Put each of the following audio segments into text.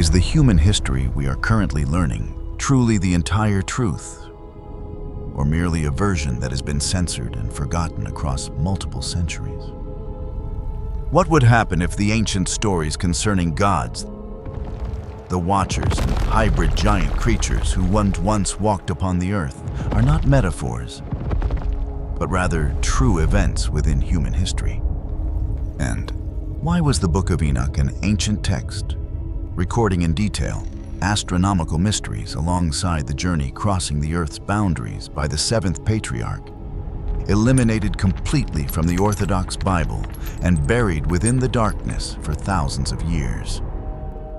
Is the human history we are currently learning truly the entire truth, or merely a version that has been censored and forgotten across multiple centuries? What would happen if the ancient stories concerning gods, the Watchers, and hybrid giant creatures who once walked upon the earth are not metaphors, but rather true events within human history? And why was the Book of Enoch an ancient text, recording in detail astronomical mysteries alongside the journey crossing the Earth's boundaries by the seventh patriarch, eliminated completely from the Orthodox Bible and buried within the darkness for thousands of years?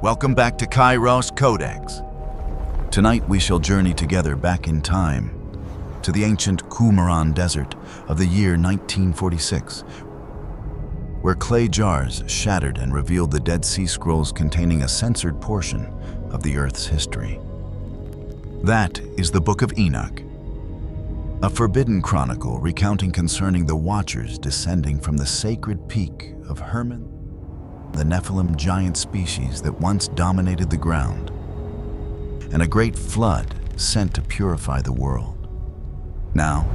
Welcome back to Kyros Codex. Tonight we shall journey together back in time to the ancient Qumran desert of the year 1946, where clay jars shattered and revealed the Dead Sea Scrolls containing a censored portion of the Earth's history. That is the Book of Enoch, a forbidden chronicle recounting concerning the Watchers descending from the sacred peak of Hermon, the Nephilim giant species that once dominated the ground, and a great flood sent to purify the world. Now,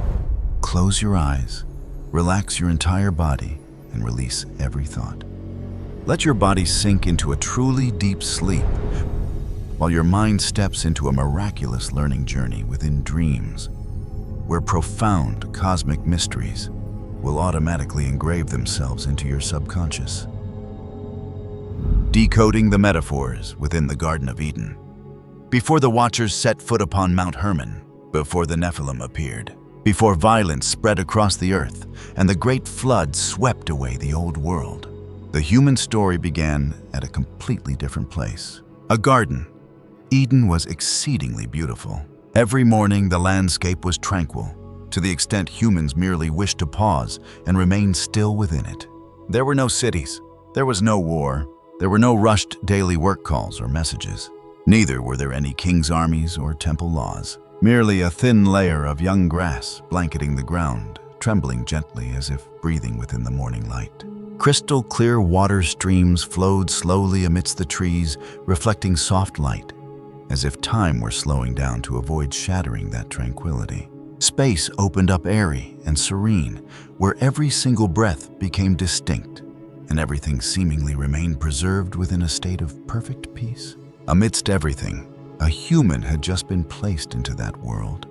close your eyes, relax your entire body, and release every thought. Let your body sink into a truly deep sleep, while your mind steps into a miraculous learning journey within dreams, where profound cosmic mysteries will automatically engrave themselves into your subconscious. Decoding the metaphors within the Garden of Eden. Before the Watchers set foot upon Mount Hermon, before the Nephilim appeared, before violence spread across the earth and the great flood swept away the old world, the human story began at a completely different place. A garden. Eden was exceedingly beautiful. Every morning the landscape was tranquil, to the extent humans merely wished to pause and remain still within it. There were no cities, there was no war, there were no rushed daily work calls or messages. Neither were there any king's armies or temple laws. Merely a thin layer of young grass blanketing the ground, trembling gently as if breathing within the morning light. Crystal clear water streams flowed slowly amidst the trees, reflecting soft light, as if time were slowing down to avoid shattering that tranquility. Space opened up airy and serene, where every single breath became distinct, and everything seemingly remained preserved within a state of perfect peace. Amidst everything, a human had just been placed into that world.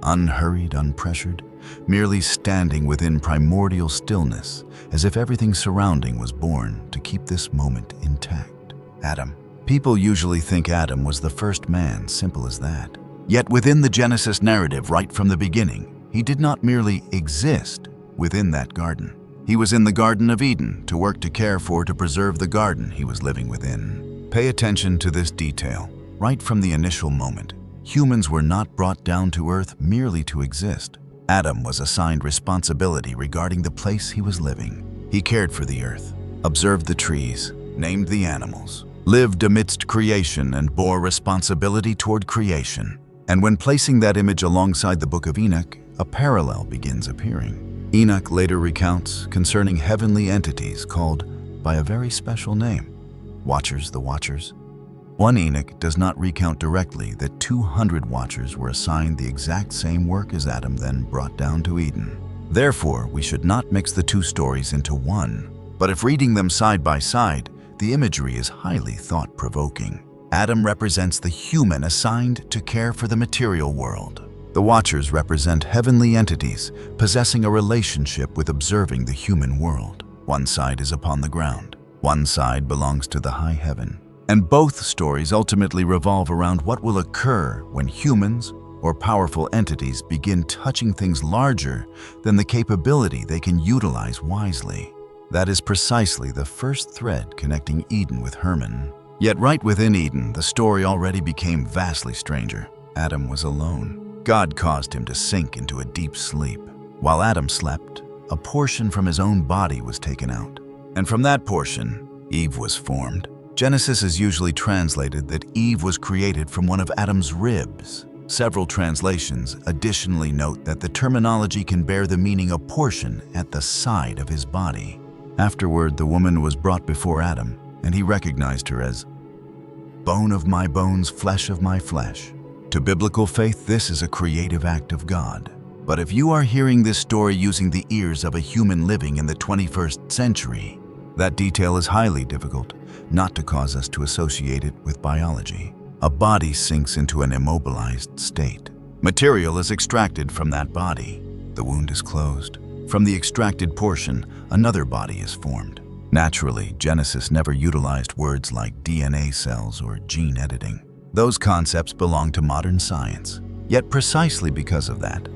Unhurried, unpressured, merely standing within primordial stillness, as if everything surrounding was born to keep this moment intact. Adam. People usually think Adam was the first man, simple as that. Yet within the Genesis narrative right from the beginning, he did not merely exist within that garden. He was in the Garden of Eden to work to preserve the garden he was living within. Pay attention to this detail. Right from the initial moment, humans were not brought down to earth merely to exist. Adam was assigned responsibility regarding the place he was living. He cared for the earth, observed the trees, named the animals, lived amidst creation and bore responsibility toward creation. And when placing that image alongside the Book of Enoch, a parallel begins appearing. Enoch later recounts concerning heavenly entities called by a very special name, Watchers, the Watchers. 1 Enoch does not recount directly that 200 Watchers were assigned the exact same work as Adam then brought down to Eden. Therefore, we should not mix the two stories into one. But if reading them side by side, the imagery is highly thought-provoking. Adam represents the human assigned to care for the material world. The Watchers represent heavenly entities possessing a relationship with observing the human world. One side is upon the ground. One side belongs to the high heaven. And both stories ultimately revolve around what will occur when humans or powerful entities begin touching things larger than the capability they can utilize wisely. That is precisely the first thread connecting Eden with Hermon. Yet right within Eden, the story already became vastly stranger. Adam was alone. God caused him to sink into a deep sleep. While Adam slept, a portion from his own body was taken out. And from that portion, Eve was formed. Genesis is usually translated that Eve was created from one of Adam's ribs. Several translations additionally note that the terminology can bear the meaning a portion at the side of his body. Afterward, the woman was brought before Adam, and he recognized her as bone of my bones, flesh of my flesh. To biblical faith, this is a creative act of God. But if you are hearing this story using the ears of a human living in the 21st century, that detail is highly difficult not to cause us to associate it with biology. A body sinks into an immobilized state. Material is extracted from that body. The wound is closed. From the extracted portion, another body is formed. Naturally, Genesis never utilized words like DNA cells or gene editing. Those concepts belong to modern science. Yet precisely because of that,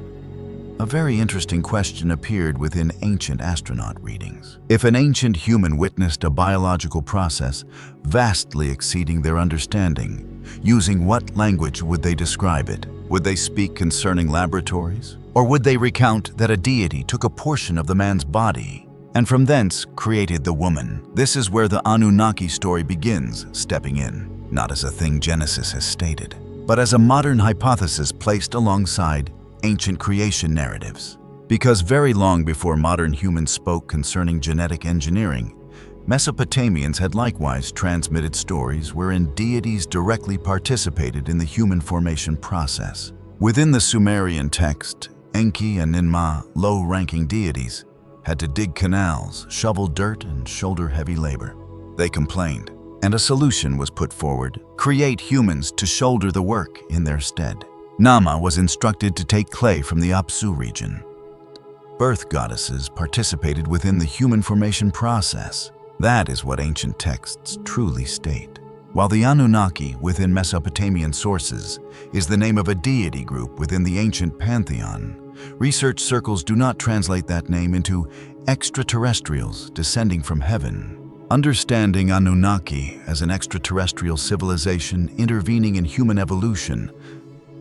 a very interesting question appeared within ancient astronaut readings. If an ancient human witnessed a biological process vastly exceeding their understanding, using what language would they describe it? Would they speak concerning laboratories? Or would they recount that a deity took a portion of the man's body and from thence created the woman? This is where the Anunnaki story begins stepping in, not as a thing Genesis has stated, but as a modern hypothesis placed alongside ancient creation narratives. Because very long before modern humans spoke concerning genetic engineering, Mesopotamians had likewise transmitted stories wherein deities directly participated in the human formation process. Within the Sumerian text, Enki and Ninmah, low-ranking deities, had to dig canals, shovel dirt, and shoulder heavy labor. They complained, and a solution was put forward: create humans to shoulder the work in their stead. Nama was instructed to take clay from the Apsu region. Birth goddesses participated within the human formation process. That is what ancient texts truly state. While the Anunnaki within Mesopotamian sources is the name of a deity group within the ancient pantheon, research circles do not translate that name into extraterrestrials descending from heaven. Understanding Anunnaki as an extraterrestrial civilization intervening in human evolution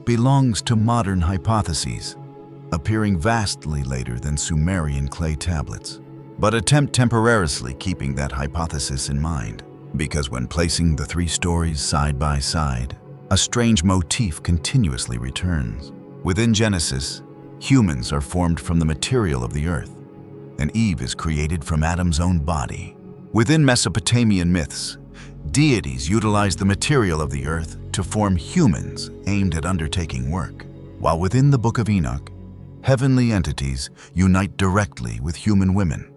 belongs to modern hypotheses, appearing vastly later than Sumerian clay tablets. But attempt temporarily keeping that hypothesis in mind, because when placing the three stories side by side, a strange motif continuously returns. Within Genesis, humans are formed from the material of the earth, and Eve is created from Adam's own body. Within Mesopotamian myths, deities utilize the material of the earth to form humans aimed at undertaking work, while within the Book of Enoch, heavenly entities unite directly with human women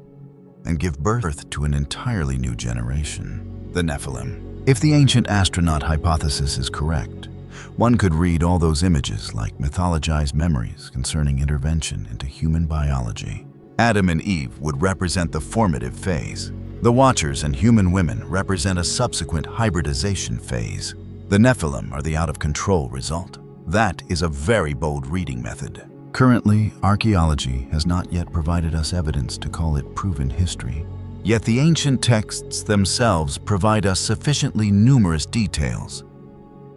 and give birth to an entirely new generation, the Nephilim. If the ancient astronaut hypothesis is correct, one could read all those images like mythologized memories concerning intervention into human biology. Adam and Eve would represent the formative phase. The Watchers and human women represent a subsequent hybridization phase. The Nephilim are the out-of-control result. That is a very bold reading method. Currently, archaeology has not yet provided us evidence to call it proven history. Yet the ancient texts themselves provide us sufficiently numerous details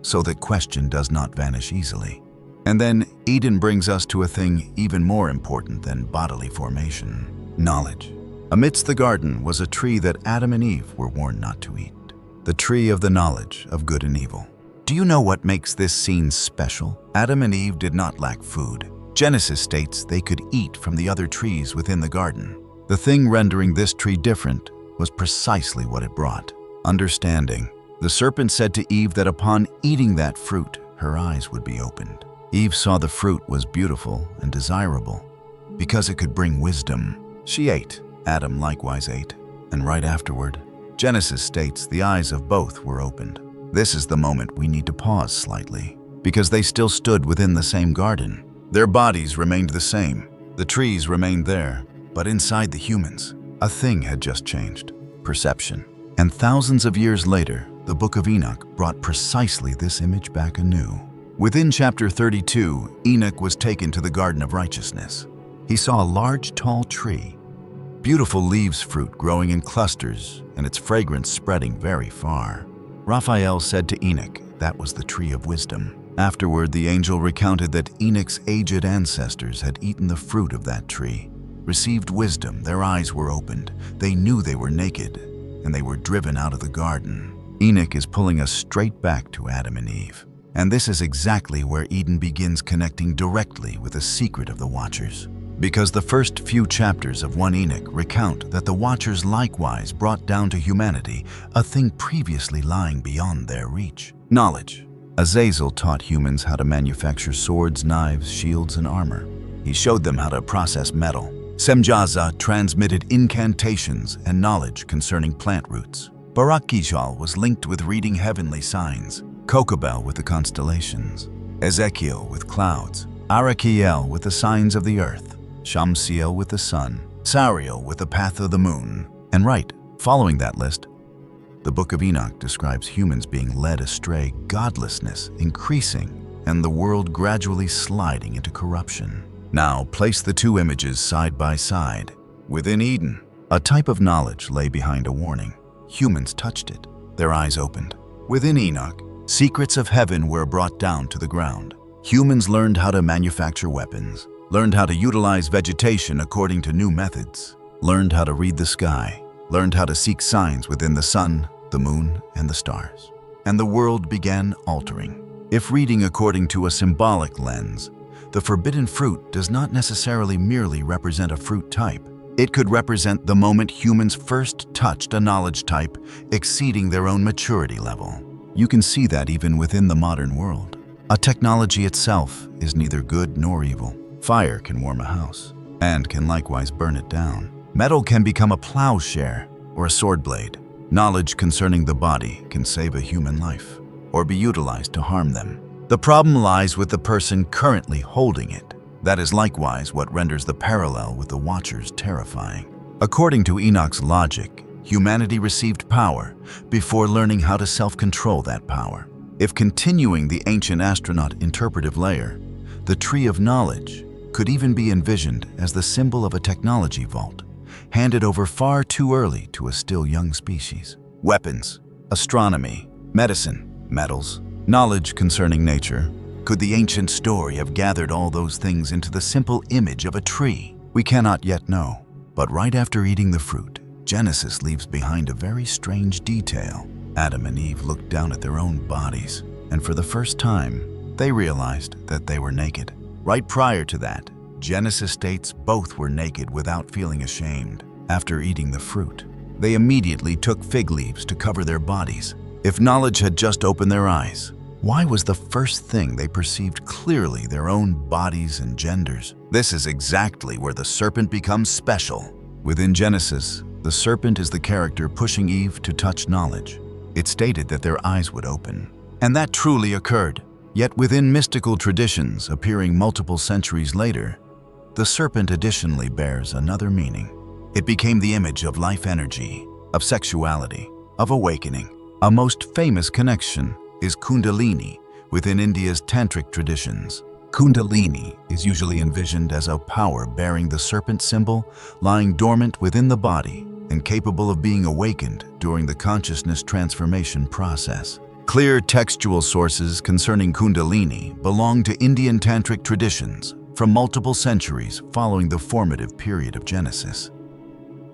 so that question does not vanish easily. And then Eden brings us to a thing even more important than bodily formation: knowledge. Amidst the garden was a tree that Adam and Eve were warned not to eat, the tree of the knowledge of good and evil. Do you know what makes this scene special? Adam and Eve did not lack food. Genesis states they could eat from the other trees within the garden. The thing rendering this tree different was precisely what it brought: understanding. The serpent said to Eve that upon eating that fruit, her eyes would be opened. Eve saw the fruit was beautiful and desirable because it could bring wisdom. She ate. Adam likewise ate, and right afterward, Genesis states the eyes of both were opened. This is the moment we need to pause slightly, because they still stood within the same garden. Their bodies remained the same. The trees remained there, but inside the humans, a thing had just changed: perception. And thousands of years later, the Book of Enoch brought precisely this image back anew. Within chapter 32, Enoch was taken to the Garden of Righteousness. He saw a large, tall tree, beautiful leaves fruit growing in clusters, and its fragrance spreading very far. Raphael said to Enoch that was the tree of wisdom. Afterward, the angel recounted that Enoch's aged ancestors had eaten the fruit of that tree, received wisdom, their eyes were opened, they knew they were naked, and they were driven out of the garden. Enoch is pulling us straight back to Adam and Eve. And this is exactly where Eden begins connecting directly with the secret of the Watchers. Because the first few chapters of 1 Enoch recount that the Watchers likewise brought down to humanity a thing previously lying beyond their reach: knowledge. Azazel taught humans how to manufacture swords, knives, shields, and armor. He showed them how to process metal. Semjaza transmitted incantations and knowledge concerning plant roots. Barak-Kijal was linked with reading heavenly signs, Kokobel with the constellations, Ezekiel with clouds, Arakiel with the signs of the earth, Shamsiel with the sun, Sariel with the path of the moon. And right, following that list, the Book of Enoch describes humans being led astray, godlessness increasing, and the world gradually sliding into corruption. Now, place the two images side by side. Within Eden, a type of knowledge lay behind a warning. Humans touched it. Their eyes opened. Within Enoch, secrets of heaven were brought down to the ground. Humans learned how to manufacture weapons, learned how to utilize vegetation according to new methods, learned how to read the sky, learned how to seek signs within the sun, the moon, and the stars. And the world began altering. If reading according to a symbolic lens, the forbidden fruit does not necessarily merely represent a fruit type. It could represent the moment humans first touched a knowledge type exceeding their own maturity level. You can see that even within the modern world. A technology itself is neither good nor evil. Fire can warm a house and can likewise burn it down. Metal can become a plowshare or a sword blade. Knowledge concerning the body can save a human life or be utilized to harm them. The problem lies with the person currently holding it. That is likewise what renders the parallel with the Watchers terrifying. According to Enoch's logic, humanity received power before learning how to self-control that power. If continuing the ancient astronaut interpretive layer, the tree of knowledge could even be envisioned as the symbol of a technology vault, handed over far too early to a still young species. Weapons, astronomy, medicine, metals, knowledge concerning nature. Could the ancient story have gathered all those things into the simple image of a tree? We cannot yet know. But right after eating the fruit, Genesis leaves behind a very strange detail. Adam and Eve looked down at their own bodies, and for the first time, they realized that they were naked. Right prior to that, Genesis states both were naked without feeling ashamed. After eating the fruit, they immediately took fig leaves to cover their bodies. If knowledge had just opened their eyes, why was the first thing they perceived clearly their own bodies and genders? This is exactly where the serpent becomes special. Within Genesis, the serpent is the character pushing Eve to touch knowledge. It stated that their eyes would open, and that truly occurred. Yet within mystical traditions appearing multiple centuries later, the serpent additionally bears another meaning. It became the image of life energy, of sexuality, of awakening. A most famous connection is Kundalini within India's tantric traditions. Kundalini is usually envisioned as a power bearing the serpent symbol, lying dormant within the body and capable of being awakened during the consciousness transformation process. Clear textual sources concerning Kundalini belong to Indian tantric traditions from multiple centuries following the formative period of Genesis.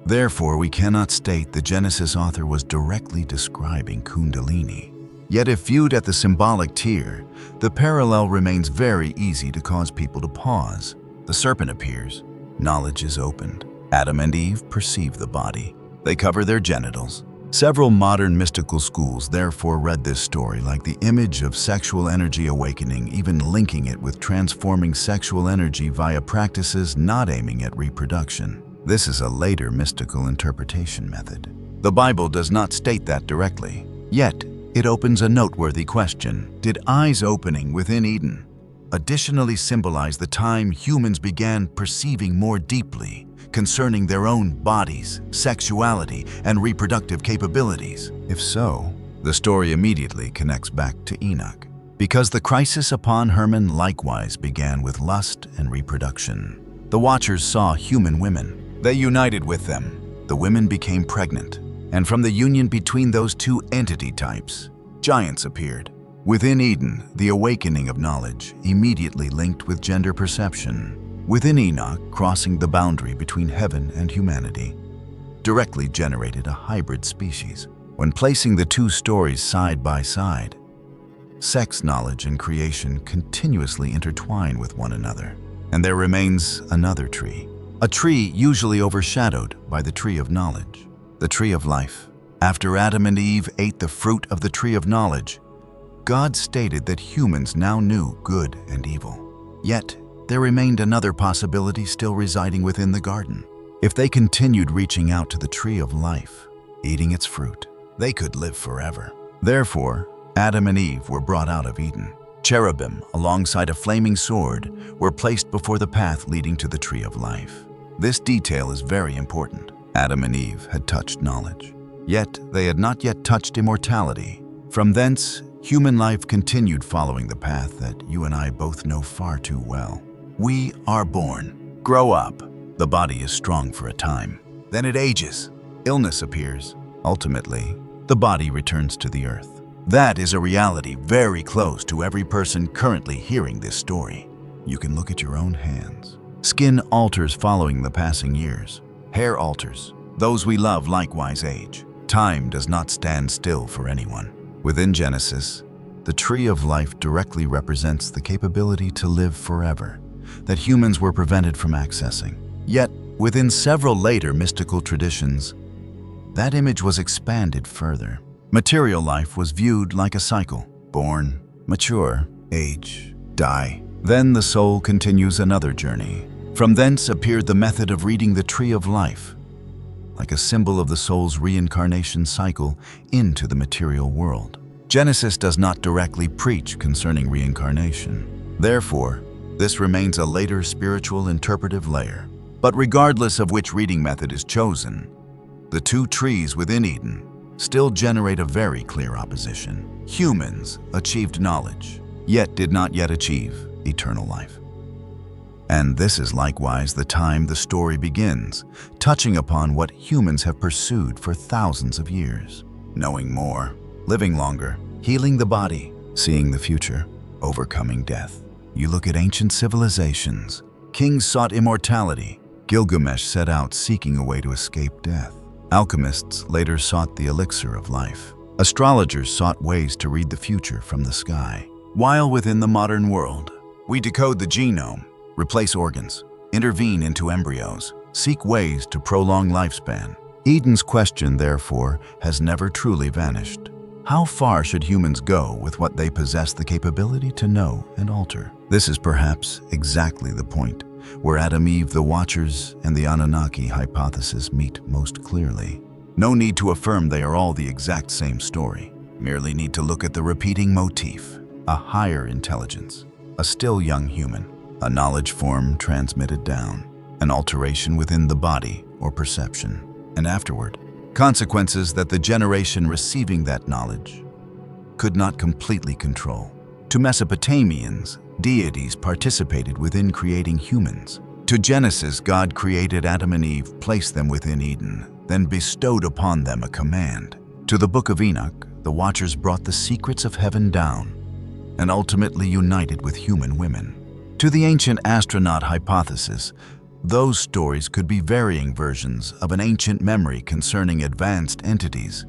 Therefore, we cannot state the Genesis author was directly describing Kundalini. Yet if viewed at the symbolic tier, the parallel remains very easy to cause people to pause. The serpent appears, knowledge is opened. Adam and Eve perceive the body. They cover their genitals. Several modern mystical schools therefore read this story like the image of sexual energy awakening, even linking it with transforming sexual energy via practices not aiming at reproduction. This is a later mystical interpretation method. The Bible does not state that directly, yet it opens a noteworthy question. Did eyes opening within Eden additionally symbolize the time humans began perceiving more deeply concerning their own bodies, sexuality, and reproductive capabilities? If so, the story immediately connects back to Enoch, because the crisis upon Hermon likewise began with lust and reproduction. The Watchers saw human women. They united with them. The women became pregnant, and from the union between those two entity types, giants appeared. Within Eden, the awakening of knowledge immediately linked with gender perception. Within Enoch, crossing the boundary between heaven and humanity, directly generated a hybrid species. When placing the two stories side by side, sex knowledge and creation continuously intertwine with one another. And there remains another tree. A tree usually overshadowed by the tree of knowledge, the tree of life. After Adam and Eve ate the fruit of the tree of knowledge, God stated that humans now knew good and evil. Yet, there remained another possibility still residing within the garden. If they continued reaching out to the tree of life, eating its fruit, they could live forever. Therefore, Adam and Eve were brought out of Eden. Cherubim, alongside a flaming sword, were placed before the path leading to the tree of life. This detail is very important. Adam and Eve had touched knowledge, yet they had not yet touched immortality. From thence, human life continued following the path that you and I both know far too well. We are born, grow up. The body is strong for a time. Then it ages. Illness appears. Ultimately, the body returns to the earth. That is a reality very close to every person currently hearing this story. You can look at your own hands. Skin alters following the passing years. Hair alters. Those we love likewise age. Time does not stand still for anyone. Within Genesis, the tree of life directly represents the capability to live forever that humans were prevented from accessing. Yet, within several later mystical traditions, that image was expanded further. Material life was viewed like a cycle: born, mature, age, die. Then the soul continues another journey. From thence appeared the method of reading the tree of life, like a symbol of the soul's reincarnation cycle into the material world. Genesis does not directly preach concerning reincarnation. Therefore, this remains a later spiritual interpretive layer. But regardless of which reading method is chosen, the two trees within Eden still generate a very clear opposition. Humans achieved knowledge, yet did not yet achieve eternal life. And this is likewise the time the story begins, touching upon what humans have pursued for thousands of years. Knowing more, living longer, healing the body, seeing the future, overcoming death. You look at ancient civilizations. Kings sought immortality. Gilgamesh set out seeking a way to escape death. Alchemists later sought the elixir of life. Astrologers sought ways to read the future from the sky. While within the modern world, we decode the genome, replace organs, intervene into embryos, seek ways to prolong lifespan. Eden's question, therefore, has never truly vanished. How far should humans go with what they possess the capability to know and alter? This is perhaps exactly the point where Adam, Eve, the Watchers, and the Anunnaki hypothesis meet most clearly. No need to affirm they are all the exact same story. Merely need to look at the repeating motif: a higher intelligence, a still young human, a knowledge form transmitted down, an alteration within the body or perception, and afterward, consequences that the generation receiving that knowledge could not completely control. To Mesopotamians, deities participated within creating humans. To Genesis, God created Adam and Eve, placed them within Eden, then bestowed upon them a command. To the Book of Enoch, the Watchers brought the secrets of heaven down and ultimately united with human women. To the ancient astronaut hypothesis, those stories could be varying versions of an ancient memory concerning advanced entities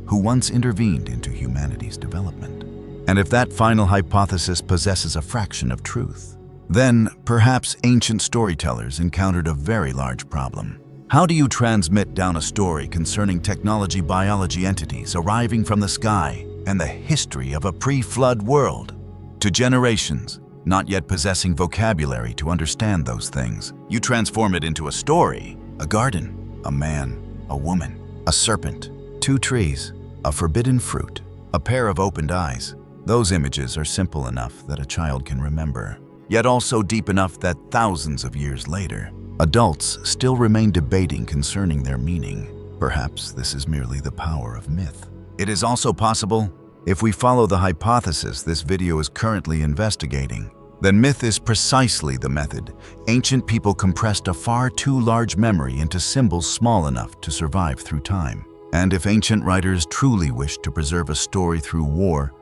who once intervened into humanity's development. And if that final hypothesis possesses a fraction of truth, then perhaps ancient storytellers encountered a very large problem. How do you transmit down a story concerning technology biology entities arriving from the sky and the history of a pre-flood world to generations not yet possessing vocabulary to understand those things? You transform it into a story: a garden, a man, a woman, a serpent, two trees, a forbidden fruit, a pair of opened eyes. Those images are simple enough that a child can remember, yet also deep enough that thousands of years later, adults still remain debating concerning their meaning. Perhaps this is merely the power of myth. It is also possible, if we follow the hypothesis this video is currently investigating, then myth is precisely the method. Ancient people compressed a far too large memory into symbols small enough to survive through time. And if ancient writers truly wished to preserve a story through war,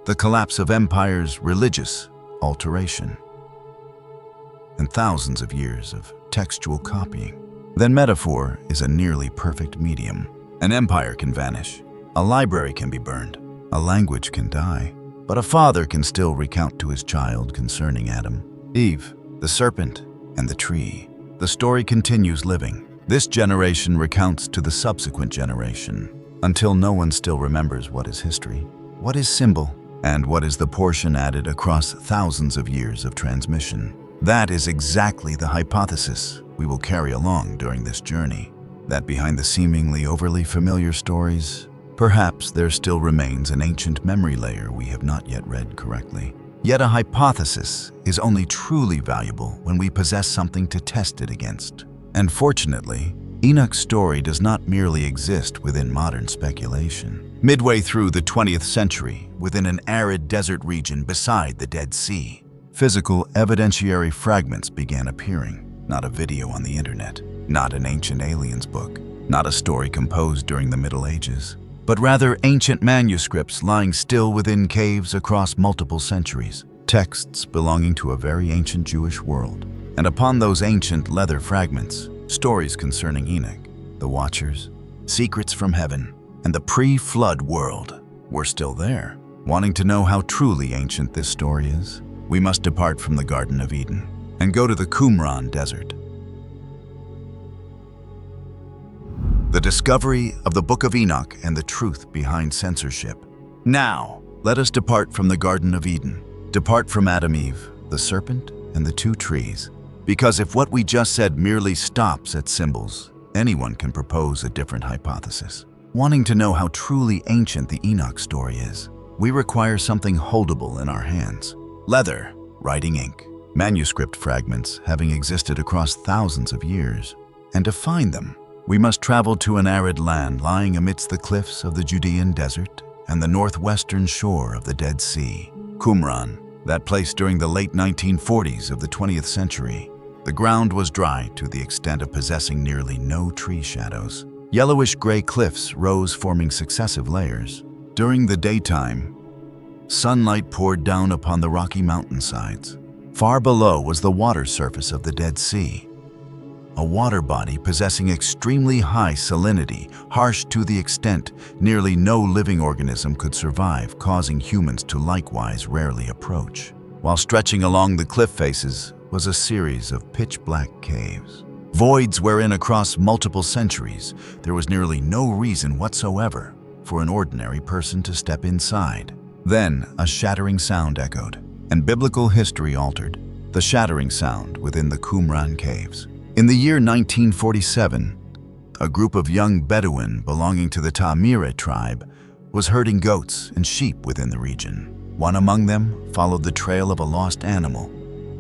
the collapse of empires, religious alteration, and thousands of years of textual copying, then metaphor is a nearly perfect medium. An empire can vanish, a library can be burned, a language can die, but a father can still recount to his child concerning Adam, Eve, the serpent, and the tree. The story continues living. This generation recounts to the subsequent generation, until no one still remembers what is history, what is symbol, and what is the portion added across thousands of years of transmission. That is exactly the hypothesis we will carry along during this journey. That behind the seemingly overly familiar stories, perhaps there still remains an ancient memory layer we have not yet read correctly. Yet a hypothesis is only truly valuable when we possess something to test it against. And fortunately, Enoch's story does not merely exist within modern speculation. Midway through the 20th century, within an arid desert region beside the Dead Sea, physical evidentiary fragments began appearing. Not a video on the internet, not an ancient aliens book, not a story composed during the Middle Ages, but rather ancient manuscripts lying still within caves across multiple centuries, texts belonging to a very ancient Jewish world. And upon those ancient leather fragments, stories concerning Enoch, the Watchers, secrets from heaven, and the pre-flood world were still there. Wanting to know how truly ancient this story is, we must depart from the Garden of Eden and go to the Qumran Desert. The discovery of the Book of Enoch and the truth behind censorship. Now, let us depart from the Garden of Eden, depart from Adam, Eve, the serpent, and the two trees. Because if what we just said merely stops at symbols, anyone can propose a different hypothesis. Wanting to know how truly ancient the Enoch story is, we require something holdable in our hands. Leather, writing ink, manuscript fragments having existed across thousands of years. And to find them, we must travel to an arid land lying amidst the cliffs of the Judean desert and the northwestern shore of the Dead Sea. Qumran, that place during the late 1940s of the 20th century. The ground was dry to the extent of possessing nearly no tree shadows. Yellowish-gray cliffs rose, forming successive layers. During the daytime, sunlight poured down upon the rocky mountainsides. Far below was the water surface of the Dead Sea, a water body possessing extremely high salinity, harsh to the extent nearly no living organism could survive, causing humans to likewise rarely approach. While stretching along the cliff faces was a series of pitch-black caves, voids wherein across multiple centuries there was nearly no reason whatsoever for an ordinary person to step inside. Then a shattering sound echoed, and biblical history altered. The shattering sound within the Qumran caves. In the year 1947, a group of young Bedouin belonging to the Tamira tribe was herding goats and sheep within the region. One among them followed the trail of a lost animal,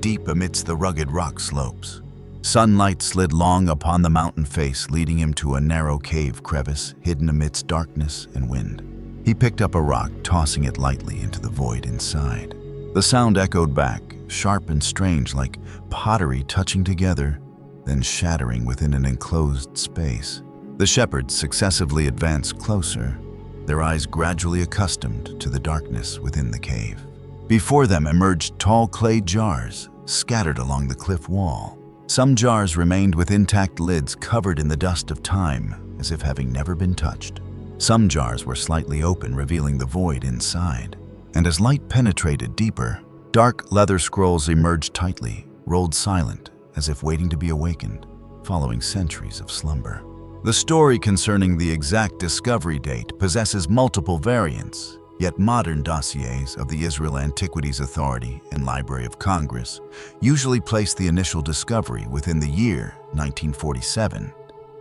deep amidst the rugged rock slopes. Sunlight slid long upon the mountain face, leading him to a narrow cave crevice hidden amidst darkness and wind. He picked up a rock, tossing it lightly into the void inside. The sound echoed back, sharp and strange, like pottery touching together, then shattering within an enclosed space. The shepherds successively advanced closer, their eyes gradually accustomed to the darkness within the cave. Before them emerged tall clay jars scattered along the cliff wall. Some jars remained with intact lids covered in the dust of time, as if having never been touched. Some jars were slightly open, revealing the void inside. And as light penetrated deeper, dark leather scrolls emerged tightly, rolled silent, as if waiting to be awakened, following centuries of slumber. The story concerning the exact discovery date possesses multiple variants, yet modern dossiers of the Israel Antiquities Authority and Library of Congress usually place the initial discovery within the year 1947,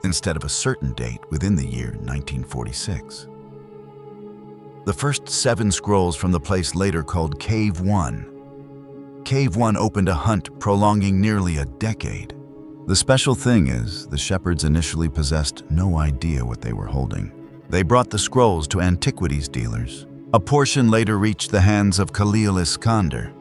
instead of a certain date within the year 1946. The first 7 scrolls from the place later called Cave 1. Cave 1 opened a hunt prolonging nearly a decade. The special thing is, the shepherds initially possessed no idea what they were holding. They brought the scrolls to antiquities dealers. A portion later reached the hands of Khalil Iskander,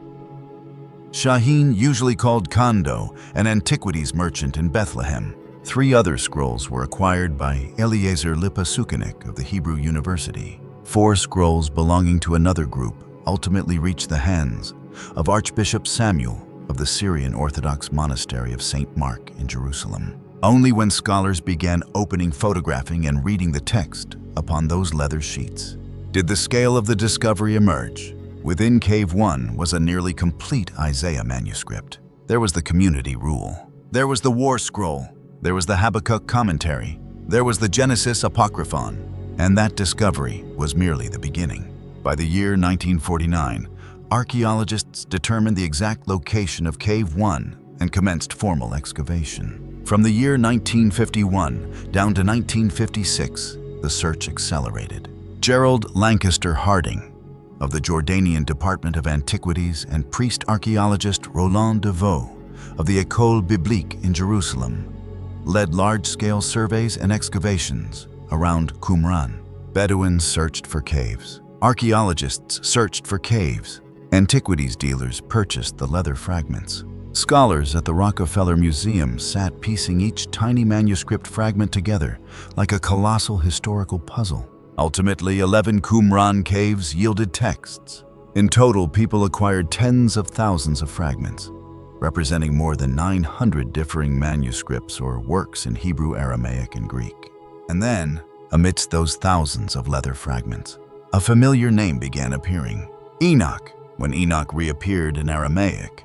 Shaheen, usually called Kondo, an antiquities merchant in Bethlehem. 3 other scrolls were acquired by Eliezer Lipasukanik of the Hebrew University. 4 scrolls belonging to another group ultimately reached the hands of Archbishop Samuel of the Syrian Orthodox Monastery of St. Mark in Jerusalem. Only when scholars began opening, photographing, and reading the text upon those leather sheets did the scale of the discovery emerge. Within Cave 1 was a nearly complete Isaiah manuscript. There was the community rule. There was the War Scroll. There was the Habakkuk Commentary. There was the Genesis Apocryphon. And that discovery was merely the beginning. By the year 1949, archaeologists determined the exact location of Cave 1 and commenced formal excavation. From the year 1951 down to 1956, the search accelerated. Gerald Lancaster Harding, of the Jordanian Department of Antiquities, and priest archaeologist Roland Deveau of the École Biblique in Jerusalem led large-scale surveys and excavations around Qumran. Bedouins searched for caves. Archaeologists searched for caves. Antiquities dealers purchased the leather fragments. Scholars at the Rockefeller Museum sat piecing each tiny manuscript fragment together like a colossal historical puzzle. Ultimately, 11 Qumran caves yielded texts. In total, people acquired tens of thousands of fragments, representing more than 900 differing manuscripts or works in Hebrew, Aramaic, and Greek. And then, amidst those thousands of leather fragments, a familiar name began appearing: Enoch, when Enoch reappeared in Aramaic.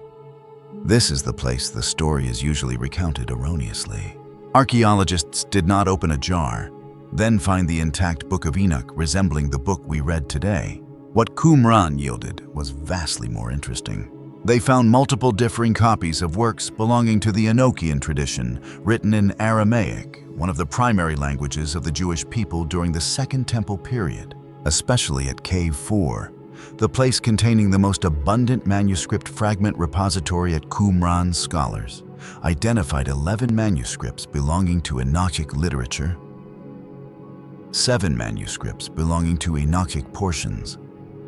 This is the place the story is usually recounted erroneously. Archaeologists did not open a jar, then find the intact Book of Enoch resembling the book we read today. What Qumran yielded was vastly more interesting. They found multiple differing copies of works belonging to the Enochian tradition, written in Aramaic, one of the primary languages of the Jewish people during the Second Temple period, especially at Cave 4, the place containing the most abundant manuscript fragment repository at Qumran. Scholars identified 11 manuscripts belonging to Enochic literature, 7 manuscripts belonging to Enochic portions,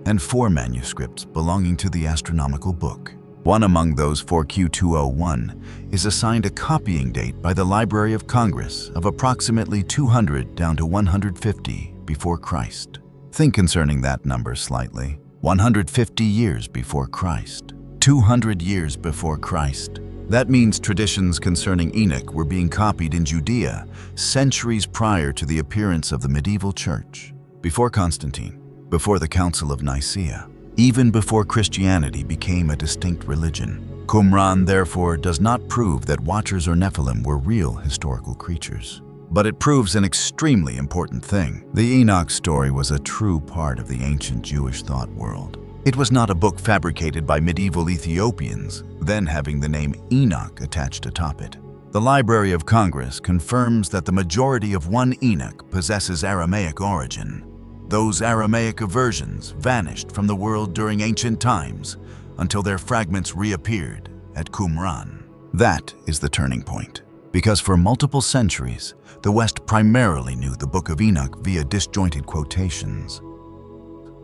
and 4 manuscripts belonging to the astronomical book. One among those, 4Q201, is assigned a copying date by the Library of Congress of approximately 200 down to 150 before Christ. Think concerning that number slightly. 150 years before Christ. 200 years before Christ. That means traditions concerning Enoch were being copied in Judea centuries prior to the appearance of the medieval church, before Constantine, before the Council of Nicaea, even before Christianity became a distinct religion. Qumran, therefore, does not prove that Watchers or Nephilim were real historical creatures. But it proves an extremely important thing. The Enoch story was a true part of the ancient Jewish thought world. It was not a book fabricated by medieval Ethiopians, then having the name Enoch attached atop it. The Library of Congress confirms that the majority of one Enoch possesses Aramaic origin. Those Aramaic versions vanished from the world during ancient times until their fragments reappeared at Qumran. That is the turning point, because for multiple centuries, the West primarily knew the Book of Enoch via disjointed quotations,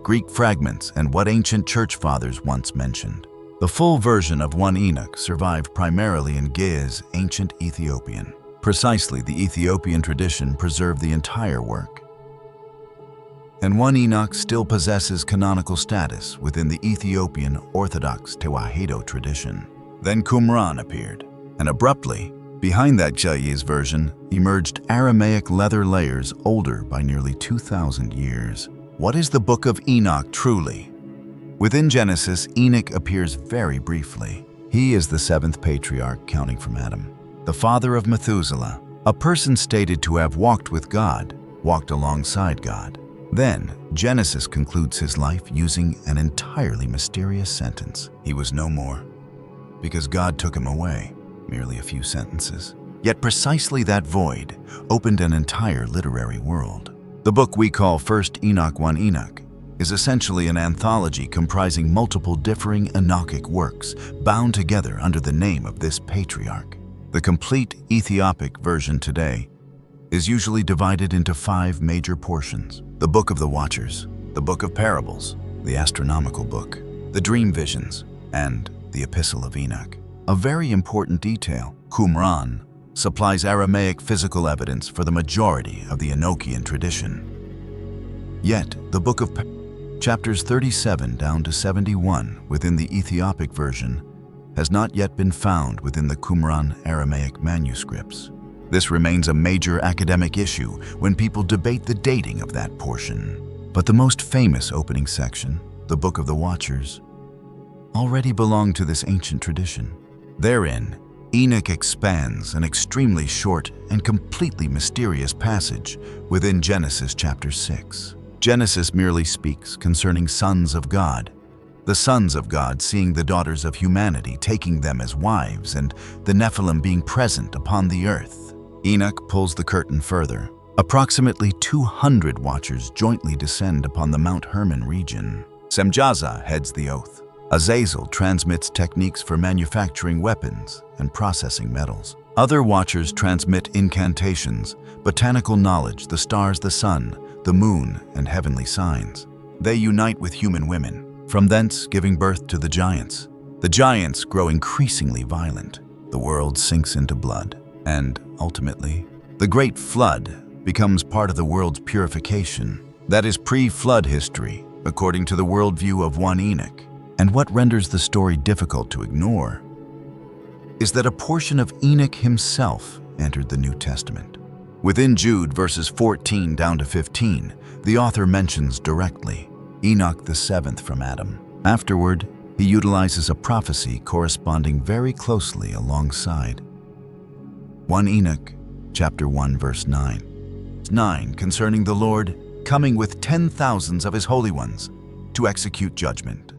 Greek fragments, and what ancient church fathers once mentioned. The full version of 1 Enoch survived primarily in Ge'ez, ancient Ethiopian. Precisely, the Ethiopian tradition preserved the entire work. And 1 Enoch still possesses canonical status within the Ethiopian Orthodox Tewahedo tradition. Then Qumran appeared, and abruptly, behind that Ge'ez version emerged Aramaic leather layers older by nearly 2,000 years. What is the Book of Enoch truly? Within Genesis, Enoch appears very briefly. He is the 7th patriarch counting from Adam, the father of Methuselah, a person stated to have walked with God, walked alongside God. Then, Genesis concludes his life using an entirely mysterious sentence. He was no more, because God took him away. Merely a few sentences. Yet precisely that void opened an entire literary world. The book we call 1st Enoch 1 Enoch is essentially an anthology comprising multiple differing Enochic works bound together under the name of this patriarch. The complete Ethiopic version today is usually divided into 5 major portions: the Book of the Watchers, the Book of Parables, the Astronomical Book, the Dream Visions, and the Epistle of Enoch. A very important detail: Qumran supplies Aramaic physical evidence for the majority of the Enochian tradition. Yet, the Book of chapters 37 down to 71 within the Ethiopic version has not yet been found within the Qumran Aramaic manuscripts. This remains a major academic issue when people debate the dating of that portion. But the most famous opening section, the Book of the Watchers, already belonged to this ancient tradition. Therein, Enoch expands an extremely short and completely mysterious passage within Genesis chapter 6. Genesis merely speaks concerning sons of God, the sons of God seeing the daughters of humanity, taking them as wives, and the Nephilim being present upon the earth. Enoch pulls the curtain further. Approximately 200 watchers jointly descend upon the Mount Hermon region. Semjaza heads the oath. Azazel transmits techniques for manufacturing weapons and processing metals. Other watchers transmit incantations, botanical knowledge, the stars, the sun, the moon, and heavenly signs. They unite with human women, from thence giving birth to the giants. The giants grow increasingly violent. The world sinks into blood, and ultimately, the Great Flood becomes part of the world's purification. That is pre-flood history, according to the worldview of one Enoch. And what renders the story difficult to ignore is that a portion of Enoch himself entered the New Testament. Within Jude verses 14 down to 15, the author mentions directly Enoch the seventh from Adam. Afterward, he utilizes a prophecy corresponding very closely alongside 1 Enoch chapter 1 verse 9 concerning the Lord coming with 10,000s of his holy ones to execute judgment.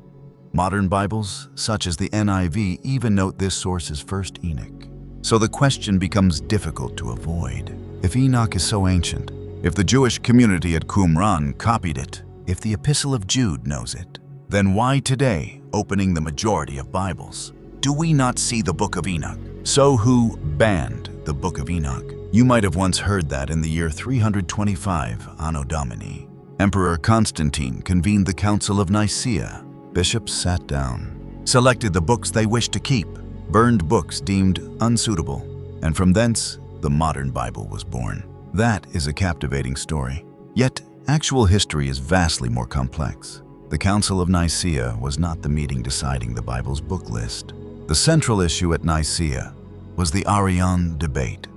Modern Bibles, such as the NIV, even note this source as 1 Enoch. So the question becomes difficult to avoid. If Enoch is so ancient, if the Jewish community at Qumran copied it, if the Epistle of Jude knows it, then why today, opening the majority of Bibles, do we not see the Book of Enoch? So who banned the Book of Enoch? You might have once heard that in the year 325 Anno Domini, Emperor Constantine convened the Council of Nicaea. Bishops sat down, selected the books they wished to keep, burned books deemed unsuitable, and from thence the modern Bible was born. That is a captivating story. Yet, actual history is vastly more complex. The Council of Nicaea was not the meeting deciding the Bible's book list. The central issue at Nicaea was the Arian debate,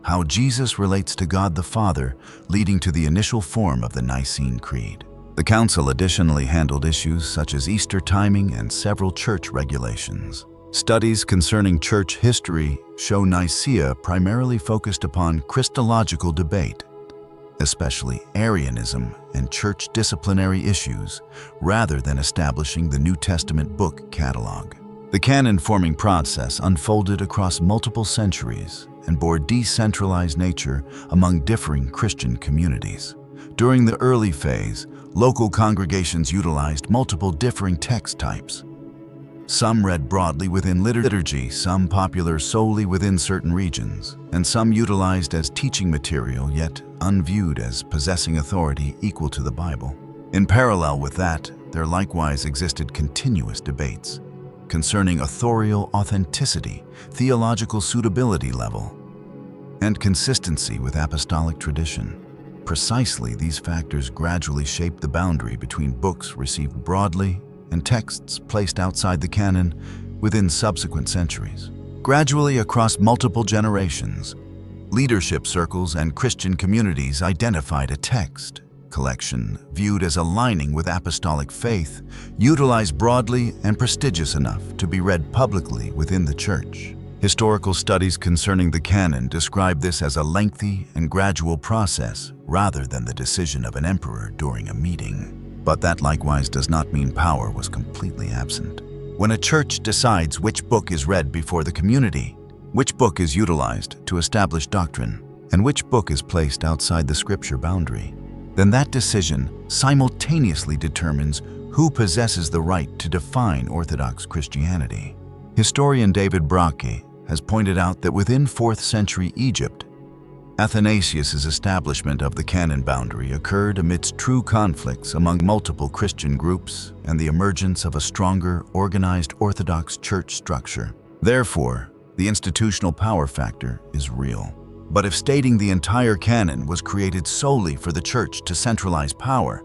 how Jesus relates to God the Father, leading to the initial form of the Nicene Creed. The Council additionally handled issues such as Easter timing and several church regulations. Studies concerning church history show Nicaea primarily focused upon Christological debate, especially Arianism and church disciplinary issues, rather than establishing the New Testament book catalog. The canon-forming process unfolded across multiple centuries and bore decentralized nature among differing Christian communities. During the early phase, local congregations utilized multiple differing text types. Some read broadly within liturgy, some popular solely within certain regions, and some utilized as teaching material yet unviewed as possessing authority equal to the Bible. In parallel with that, there likewise existed continuous debates concerning authorial authenticity, theological suitability level, and consistency with apostolic tradition. Precisely these factors gradually shaped the boundary between books received broadly and texts placed outside the canon within subsequent centuries. Gradually across multiple generations, leadership circles and Christian communities identified a text collection viewed as aligning with apostolic faith, utilized broadly and prestigious enough to be read publicly within the church. Historical studies concerning the canon describe this as a lengthy and gradual process rather than the decision of an emperor during a meeting. But that likewise does not mean power was completely absent. When a church decides which book is read before the community, which book is utilized to establish doctrine, and which book is placed outside the scripture boundary, then that decision simultaneously determines who possesses the right to define Orthodox Christianity. Historian David Brockie has pointed out that within 4th century Egypt, Athanasius's establishment of the canon boundary occurred amidst true conflicts among multiple Christian groups and the emergence of a stronger, organized Orthodox church structure. Therefore, the institutional power factor is real. But if stating the entire canon was created solely for the church to centralize power,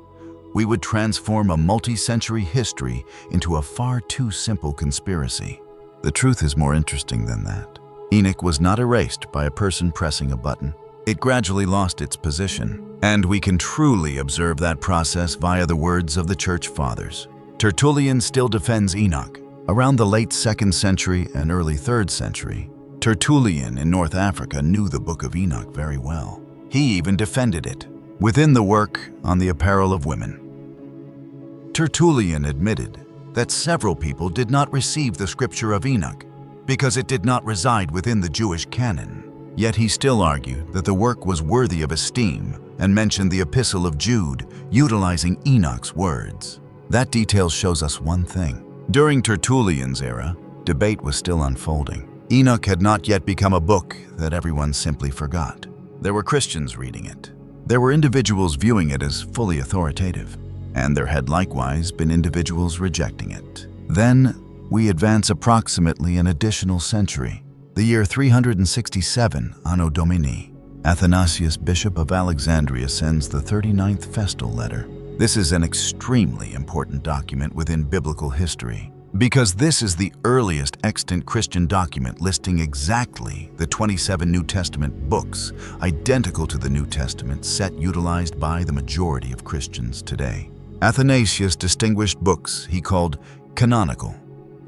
we would transform a multi-century history into a far too simple conspiracy. The truth is more interesting than that. Enoch was not erased by a person pressing a button. It gradually lost its position, and we can truly observe that process via the words of the Church Fathers. Tertullian still defends Enoch, Around the late 2nd century and early 3rd century, Tertullian in North Africa knew the Book of Enoch very well. He even defended it within the work on the apparel of women. Tertullian admitted that several people did not receive the scripture of Enoch because it did not reside within the Jewish canon. Yet he still argued that the work was worthy of esteem and mentioned the Epistle of Jude utilizing Enoch's words. That detail shows us one thing. During Tertullian's era, debate was still unfolding. Enoch had not yet become a book that everyone simply forgot. There were Christians reading it. There were individuals viewing it as fully authoritative, and there had likewise been individuals rejecting it. Then we advance approximately an additional century, the year 367 Anno Domini. Athanasius, Bishop of Alexandria, sends the 39th Festal Letter. This is an extremely important document within biblical history, because this is the earliest extant Christian document listing exactly the 27 New Testament books, identical to the New Testament set utilized by the majority of Christians today. Athanasius distinguished books he called canonical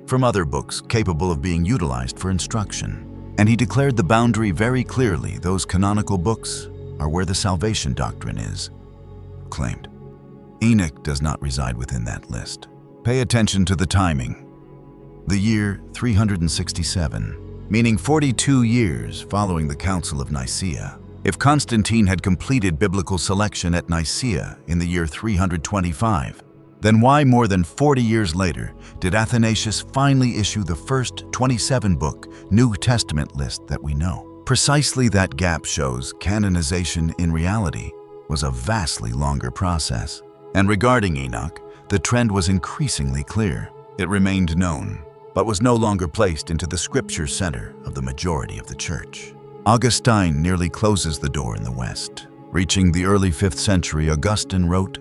from other books capable of being utilized for instruction, and he declared the boundary very clearly. Those canonical books are where the salvation doctrine is claimed. Enoch does not reside within that list. Pay attention to the timing. The year 367, meaning 42 years following the Council of Nicaea. If Constantine had completed biblical selection at Nicaea in the year 325, then why more than 40 years later did Athanasius finally issue the first 27-book New Testament list that we know? Precisely that gap shows canonization in reality was a vastly longer process. And regarding Enoch, the trend was increasingly clear. It remained known, but was no longer placed into the scripture center of the majority of the church. Augustine nearly closes the door in the West. Reaching the early 5th century, Augustine wrote,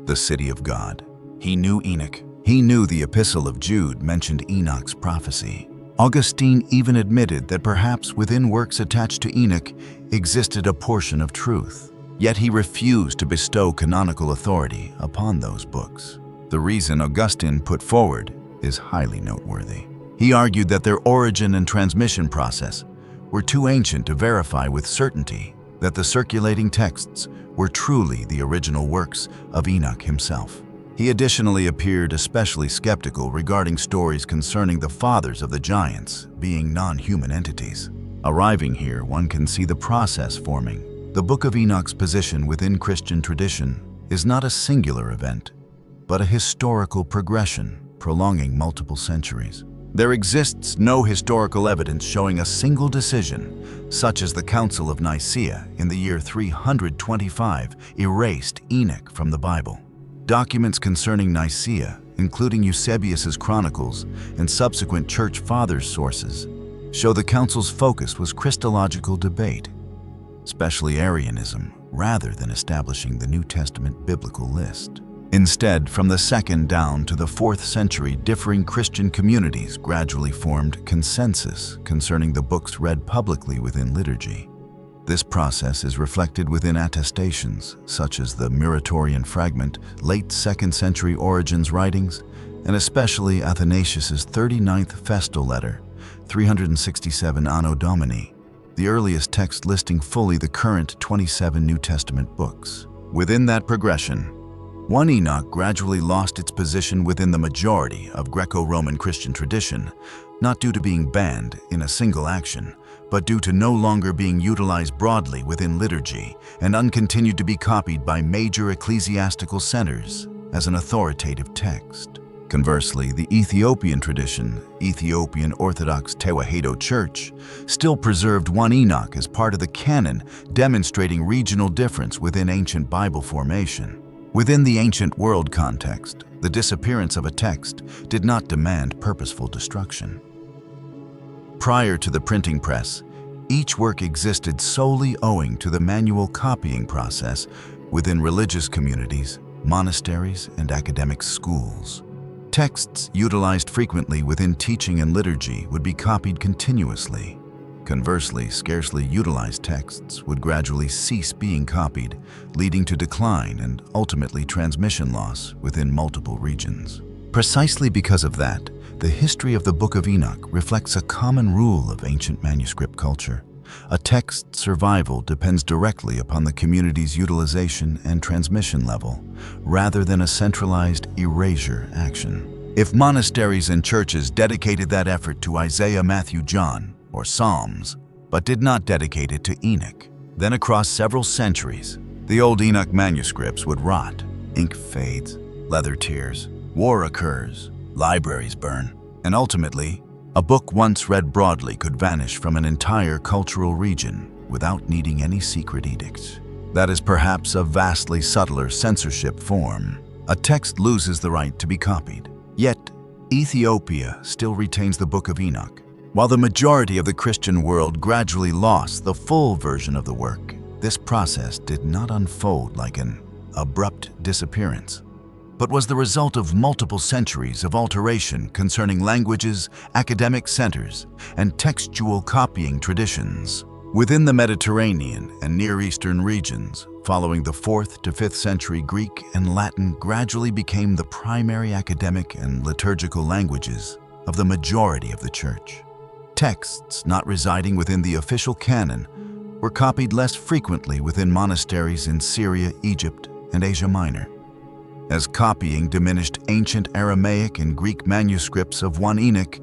"The city of God." He knew Enoch. He knew the Epistle of Jude mentioned Enoch's prophecy. Augustine even admitted that perhaps within works attached to Enoch existed a portion of truth. Yet he refused to bestow canonical authority upon those books. The reason Augustine put forward is highly noteworthy. He argued that their origin and transmission process were too ancient to verify with certainty that the circulating texts were truly the original works of Enoch himself. He additionally appeared especially skeptical regarding stories concerning the fathers of the giants being non-human entities. Arriving here, one can see the process forming. The Book of Enoch's position within Christian tradition is not a singular event, but a historical progression prolonging multiple centuries. There exists no historical evidence showing a single decision, such as the Council of Nicaea in the year 325 erased Enoch from the Bible. Documents concerning Nicaea, including Eusebius's chronicles and subsequent church fathers' sources, show the council's focus was Christological debate, especially Arianism, rather than establishing the New Testament biblical list. Instead, from the 2nd down to the 4th century, differing Christian communities gradually formed consensus concerning the books read publicly within liturgy. This process is reflected within attestations such as the Muratorian fragment, late 2nd century Origen's writings, and especially Athanasius's 39th Festal Letter, 367 Anno Domini, the earliest text listing fully the current 27 New Testament books. Within that progression, 1 Enoch gradually lost its position within the majority of Greco-Roman Christian tradition, not due to being banned in a single action, but due to no longer being utilized broadly within liturgy and uncontinued to be copied by major ecclesiastical centers as an authoritative text. Conversely, the Ethiopian tradition, Ethiopian Orthodox Tewahedo Church, still preserved 1 Enoch as part of the canon, demonstrating regional difference within ancient Bible formation. Within the ancient world context, the disappearance of a text did not demand purposeful destruction. Prior to the printing press, each work existed solely owing to the manual copying process within religious communities, monasteries, and academic schools. Texts utilized frequently within teaching and liturgy would be copied continuously. Conversely, scarcely utilized texts would gradually cease being copied, leading to decline and ultimately transmission loss within multiple regions. Precisely because of that, the history of the Book of Enoch reflects a common rule of ancient manuscript culture. A text's survival depends directly upon the community's utilization and transmission level, rather than a centralized erasure action. If monasteries and churches dedicated that effort to Isaiah, Matthew, John, or Psalms, but did not dedicate it to Enoch, then across several centuries, the old Enoch manuscripts would rot, ink fades, leather tears, war occurs, libraries burn, and ultimately, a book once read broadly could vanish from an entire cultural region without needing any secret edicts. That is perhaps a vastly subtler censorship form. A text loses the right to be copied. Yet, Ethiopia still retains the Book of Enoch. While the majority of the Christian world gradually lost the full version of the work, this process did not unfold like an abrupt disappearance, but was the result of multiple centuries of alteration concerning languages, academic centers, and textual copying traditions. Within the Mediterranean and Near Eastern regions, following the 4th to 5th century, Greek and Latin gradually became the primary academic and liturgical languages of the majority of the Church. Texts not residing within the official canon were copied less frequently within monasteries in Syria, Egypt, and Asia Minor. As copying diminished, ancient Aramaic and Greek manuscripts of 1 Enoch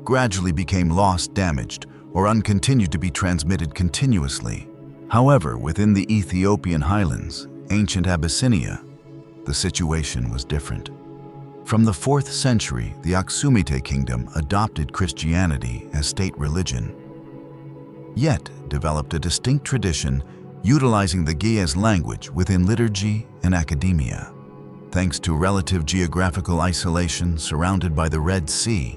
gradually became lost, damaged, or uncontinued to be transmitted continuously. However, within the Ethiopian highlands, ancient Abyssinia, the situation was different. From the 4th century, the Aksumite kingdom adopted Christianity as state religion, yet developed a distinct tradition utilizing the Ge'ez language within liturgy and academia. Thanks to relative geographical isolation surrounded by the Red Sea,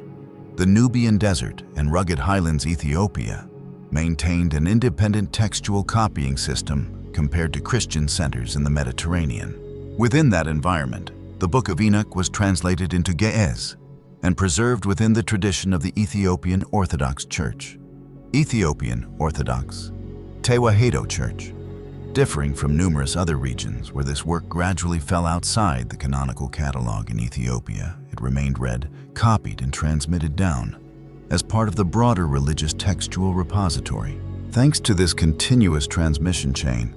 the Nubian Desert and rugged highlands Ethiopia maintained an independent textual copying system compared to Christian centers in the Mediterranean. Within that environment, the Book of Enoch was translated into Ge'ez and preserved within the tradition of the Ethiopian Orthodox Church. Ethiopian Orthodox Tewahedo Church, differing from numerous other regions where this work gradually fell outside the canonical catalog in Ethiopia, it remained read, copied, and transmitted down as part of the broader religious textual repository. Thanks to this continuous transmission chain,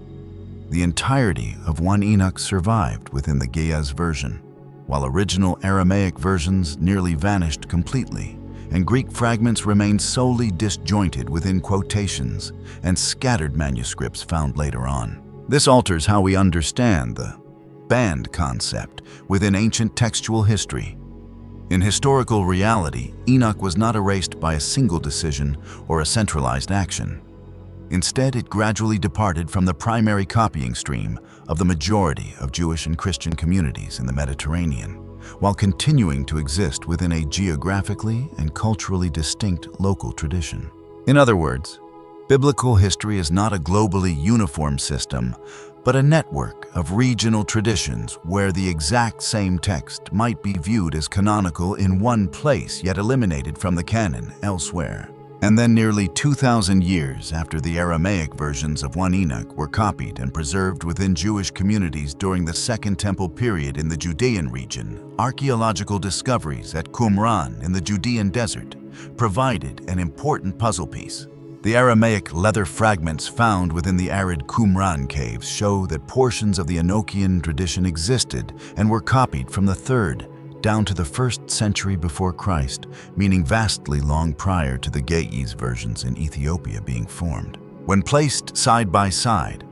the entirety of 1 Enoch survived within the Ge'ez version, while original Aramaic versions nearly vanished completely, and Greek fragments remained solely disjointed within quotations and scattered manuscripts found later on. This alters how we understand the banned concept within ancient textual history. In historical reality, Enoch was not erased by a single decision or a centralized action. Instead, it gradually departed from the primary copying stream of the majority of Jewish and Christian communities in the Mediterranean, while continuing to exist within a geographically and culturally distinct local tradition. In other words, biblical history is not a globally uniform system, but a network of regional traditions where the exact same text might be viewed as canonical in one place yet eliminated from the canon elsewhere. And then nearly 2,000 years after the Aramaic versions of 1 Enoch were copied and preserved within Jewish communities during the Second Temple period in the Judean region, archaeological discoveries at Qumran in the Judean desert provided an important puzzle piece. The Aramaic leather fragments found within the arid Qumran caves show that portions of the Enochian tradition existed and were copied from the 3rd down to the 1st century before Christ, meaning vastly long prior to the Ge'ez versions in Ethiopia being formed. When placed side by side,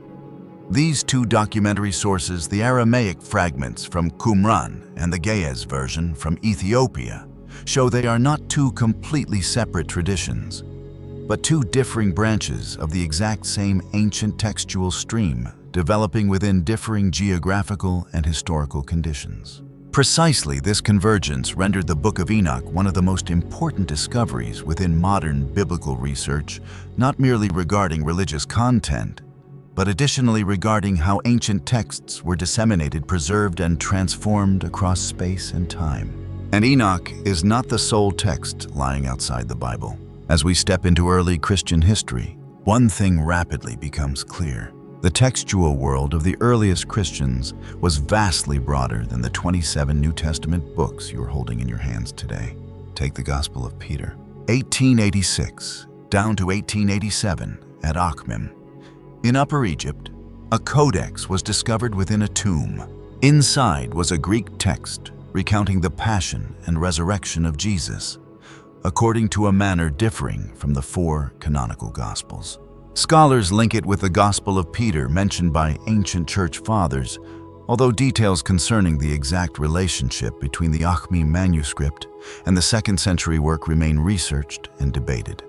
these two documentary sources, the Aramaic fragments from Qumran and the Ge'ez version from Ethiopia, show they are not two completely separate traditions, but two differing branches of the exact same ancient textual stream, developing within differing geographical and historical conditions. Precisely this convergence rendered the Book of Enoch one of the most important discoveries within modern biblical research, not merely regarding religious content, but additionally regarding how ancient texts were disseminated, preserved, and transformed across space and time. And Enoch is not the sole text lying outside the Bible. As we step into early Christian history, one thing rapidly becomes clear. The textual world of the earliest Christians was vastly broader than the 27 New Testament books you are holding in your hands today. Take the Gospel of Peter. 1886 down to 1887 at Akhmim. In Upper Egypt, a codex was discovered within a tomb. Inside was a Greek text recounting the passion and resurrection of Jesus, according to a manner differing from the 4 canonical Gospels. Scholars link it with the Gospel of Peter mentioned by ancient church fathers, although details concerning the exact relationship between the Akhmim manuscript and the 2nd century work remain researched and debated.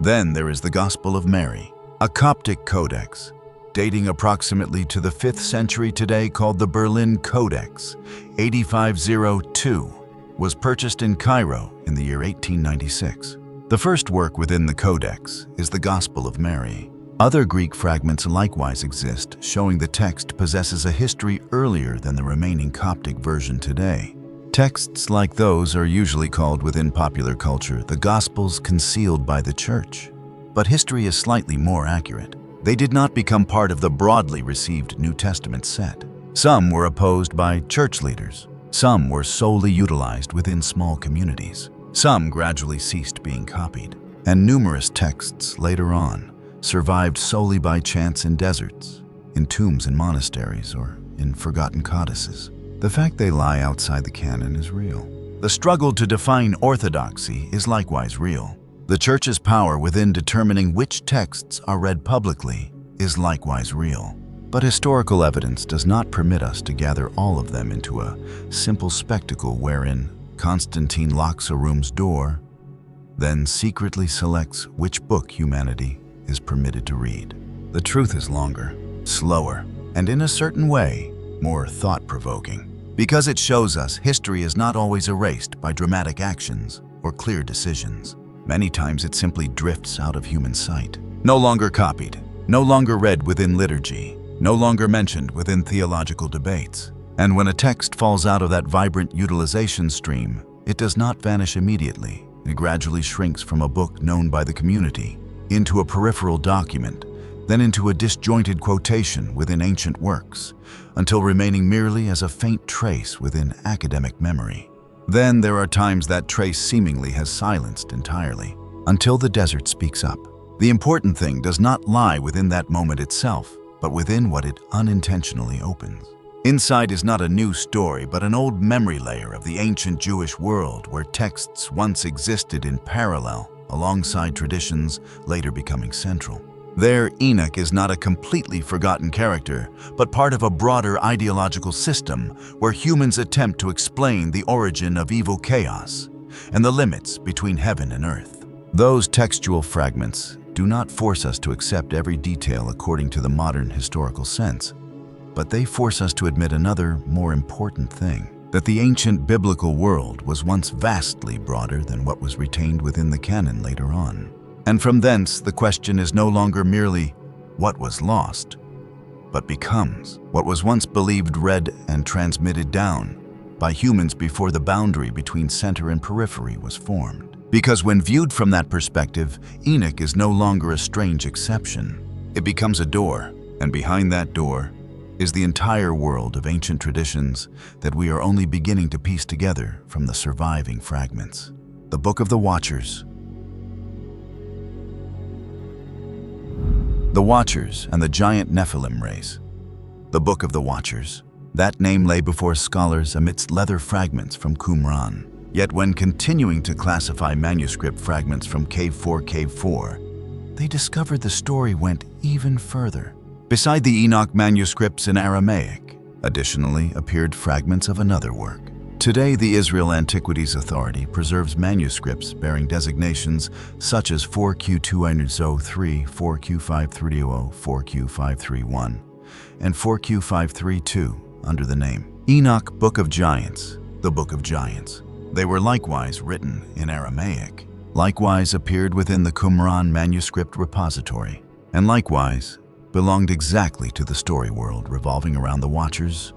Then there is the Gospel of Mary, a Coptic codex, dating approximately to the 5th century today called the Berlin Codex, 8502, was purchased in Cairo in the year 1896. The first work within the Codex is the Gospel of Mary. Other Greek fragments likewise exist, showing the text possesses a history earlier than the remaining Coptic version today. Texts like those are usually called within popular culture the Gospels concealed by the Church. But history is slightly more accurate. They did not become part of the broadly received New Testament set. Some were opposed by church leaders. Some were solely utilized within small communities. Some gradually ceased being copied. And numerous texts later on survived solely by chance in deserts, in tombs in monasteries, or in forgotten codices. The fact they lie outside the canon is real. The struggle to define orthodoxy is likewise real. The Church's power within determining which texts are read publicly is likewise real. But historical evidence does not permit us to gather all of them into a simple spectacle wherein Constantine locks a room's door, then secretly selects which book humanity is permitted to read. The truth is longer, slower, and in a certain way, more thought-provoking, because it shows us history is not always erased by dramatic actions or clear decisions. Many times it simply drifts out of human sight. No longer copied, no longer read within liturgy, no longer mentioned within theological debates. And when a text falls out of that vibrant utilization stream, it does not vanish immediately. It gradually shrinks from a book known by the community into a peripheral document, then into a disjointed quotation within ancient works, until remaining merely as a faint trace within academic memory. Then there are times that trace seemingly has silenced entirely, until the desert speaks up. The important thing does not lie within that moment itself, but within what it unintentionally opens. Inside is not a new story, but an old memory layer of the ancient Jewish world where texts once existed in parallel, alongside traditions later becoming central. There, Enoch is not a completely forgotten character, but part of a broader ideological system where humans attempt to explain the origin of evil chaos and the limits between heaven and earth. Those textual fragments do not force us to accept every detail according to the modern historical sense, but they force us to admit another, more important thing, that the ancient biblical world was once vastly broader than what was retained within the canon later on. And from thence, the question is no longer merely what was lost, but becomes what was once believed, read, and transmitted down by humans before the boundary between center and periphery was formed. Because when viewed from that perspective, Enoch is no longer a strange exception. It becomes a door, and behind that door is the entire world of ancient traditions that we are only beginning to piece together from the surviving fragments. The Book of the Watchers. The Watchers and the giant Nephilim race. The Book of the Watchers. That name lay before scholars amidst leather fragments from Qumran. Yet when continuing to classify manuscript fragments from Cave 4, they discovered the story went even further. Beside the Enoch manuscripts in Aramaic, additionally appeared fragments of another work. Today, the Israel Antiquities Authority preserves manuscripts bearing designations such as 4Q203, 4Q5300, 4Q531, and 4Q532 under the name Enoch Book of Giants, the Book of Giants. They were likewise written in Aramaic, likewise appeared within the Qumran manuscript repository, and likewise belonged exactly to the story world revolving around the Watchers,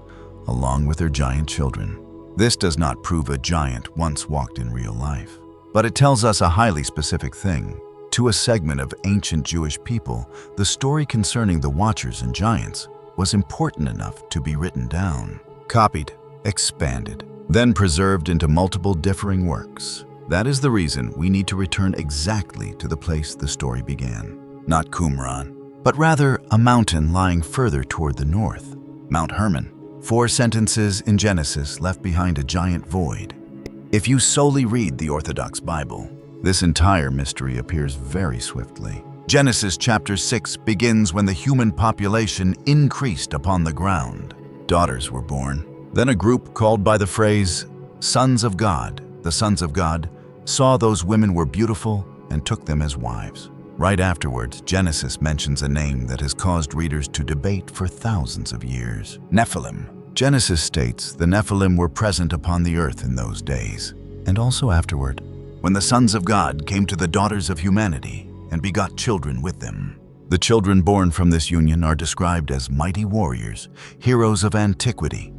along with their giant children. This does not prove a giant once walked in real life, but it tells us a highly specific thing. To a segment of ancient Jewish people, the story concerning the Watchers and giants was important enough to be written down, copied, expanded, then preserved into multiple differing works. That is the reason we need to return exactly to the place the story began. Not Qumran, but rather a mountain lying further toward the north, Mount Hermon. 4 sentences in Genesis left behind a giant void. If you solely read the Orthodox Bible, this entire mystery appears very swiftly. Genesis chapter 6 begins when the human population increased upon the ground. Daughters were born. Then a group called by the phrase, sons of God, the sons of God, saw those women were beautiful and took them as wives. Right afterwards, Genesis mentions a name that has caused readers to debate for thousands of years: Nephilim. Genesis states the Nephilim were present upon the earth in those days, and also afterward, when the sons of God came to the daughters of humanity and begot children with them. The children born from this union are described as mighty warriors, heroes of antiquity,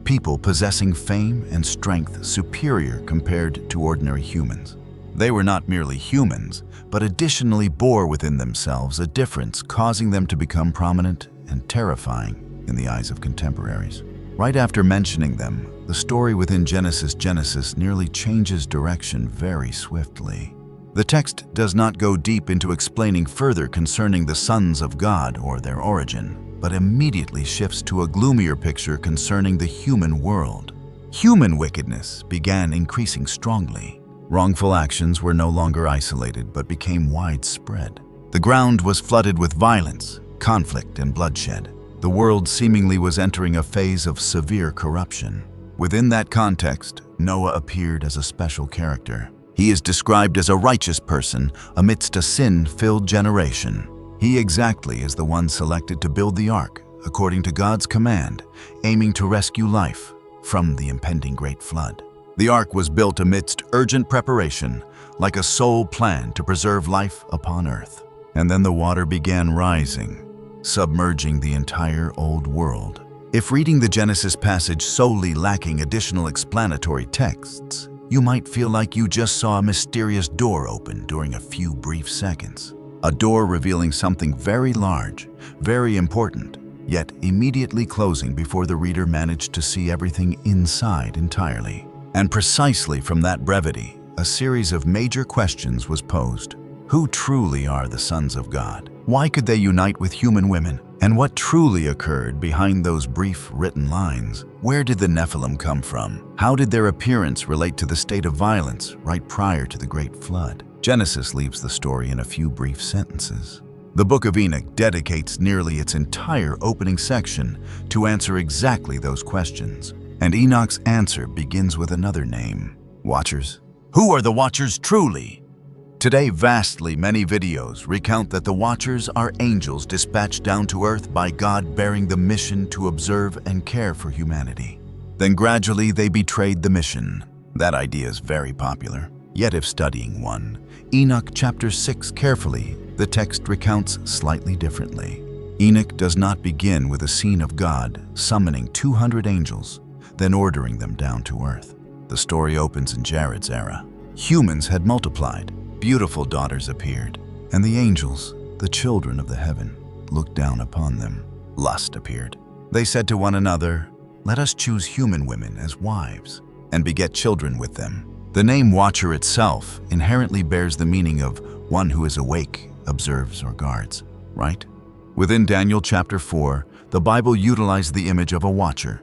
people possessing fame and strength superior compared to ordinary humans. They were not merely humans, but additionally bore within themselves a difference causing them to become prominent and terrifying in the eyes of contemporaries. Right after mentioning them, the story within Genesis nearly changes direction very swiftly. The text does not go deep into explaining further concerning the sons of God or their origin, but immediately shifts to a gloomier picture concerning the human world. Human wickedness began increasing strongly. Wrongful actions were no longer isolated but became widespread. The ground was flooded with violence, conflict, and bloodshed. The world seemingly was entering a phase of severe corruption. Within that context, Noah appeared as a special character. He is described as a righteous person amidst a sin-filled generation. He exactly is the one selected to build the ark, according to God's command, aiming to rescue life from the impending great flood. The ark was built amidst urgent preparation, like a sole plan to preserve life upon earth. And then the water began rising, submerging the entire old world. If reading the Genesis passage solely lacking additional explanatory texts, you might feel like you just saw a mysterious door open during a few brief seconds. A door revealing something very large, very important, yet immediately closing before the reader managed to see everything inside entirely. And precisely from that brevity, a series of major questions was posed. Who truly are the sons of God? Why could they unite with human women? And what truly occurred behind those brief written lines? Where did the Nephilim come from? How did their appearance relate to the state of violence right prior to the Great Flood? Genesis leaves the story in a few brief sentences. The Book of Enoch dedicates nearly its entire opening section to answer exactly those questions. And Enoch's answer begins with another name: Watchers. Who are the Watchers truly? Today, vastly many videos recount that the Watchers are angels dispatched down to earth by God bearing the mission to observe and care for humanity. Then gradually they betrayed the mission. That idea is very popular. Yet if studying 1 Enoch chapter 6 carefully, the text recounts slightly differently. Enoch does not begin with a scene of God summoning 200 angels, then ordering them down to earth. The story opens in Jared's era. Humans had multiplied, beautiful daughters appeared, and the angels, the children of the heaven, looked down upon them. Lust appeared. They said to one another, "Let us choose human women as wives, and beget children with them." The name Watcher itself inherently bears the meaning of one who is awake, observes, or guards, right? Within Daniel chapter 4, the Bible utilized the image of a watcher.